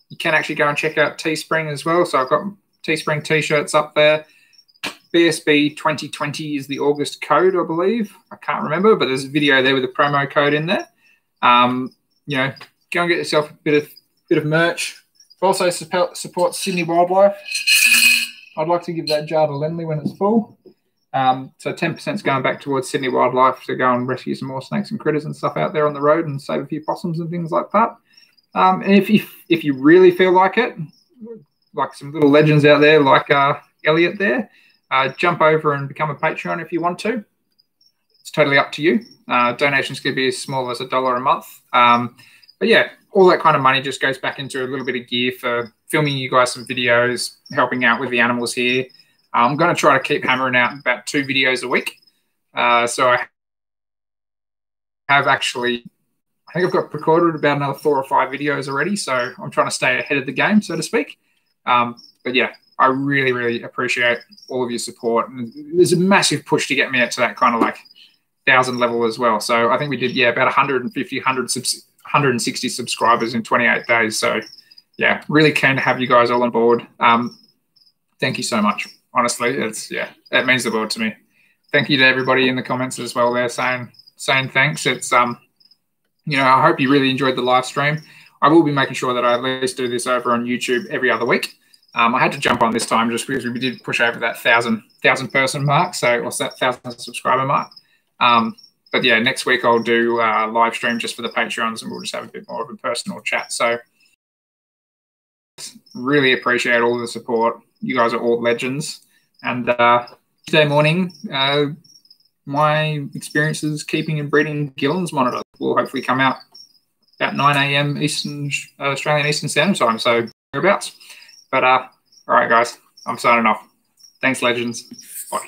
you can actually go and check out Teespring as well. So I've got Teespring t-shirts up there. BSB 2020 is the August code, I believe. I can't remember, but there's a video there with a promo code in there. You know, go and get yourself a bit of merch. Also support Sydney Wildlife. I'd like to give that jar to Lenley when it's full. So 10% is going back towards Sydney Wildlife to go and rescue some more snakes and critters and stuff out there on the road and save a few possums and things like that. And if you really feel like it, like some little legends out there like Elliot there, jump over and become a Patreon if you want to. It's totally up to you. Donations could be as small as $1 a month. But yeah, all that kind of money just goes back into a little bit of gear for filming you guys some videos, helping out with the animals here. I'm going to try to keep hammering out about 2 videos a week. So I have actually, I think I've got recorded about another 4 or 5 videos already. So I'm trying to stay ahead of the game, so to speak. But yeah, I really, really appreciate all of your support. And there's a massive push to get me up to that kind of like 1,000 level as well. So I think we did, yeah, about 160 subscribers in 28 days. So yeah, really keen to have you guys all on board. Thank you so much. Honestly, it means the world to me. Thank you to everybody in the comments as well there saying thanks. It's, you know, I hope you really enjoyed the live stream. I will be making sure that I at least do this over on YouTube every other week. I had to jump on this time just because we did push over that 1,000 person mark, so what's that 1,000 subscriber mark. But yeah, next week I'll do a live stream just for the Patreons, and we'll just have a bit more of a personal chat. So really appreciate all the support. You guys are all legends. And Tuesday morning, my experiences keeping and breeding Gillons monitor will hopefully come out about 9 a.m. Australian Eastern Standard Time, so thereabouts. But all right, guys, I'm signing off. Thanks, legends. Bye.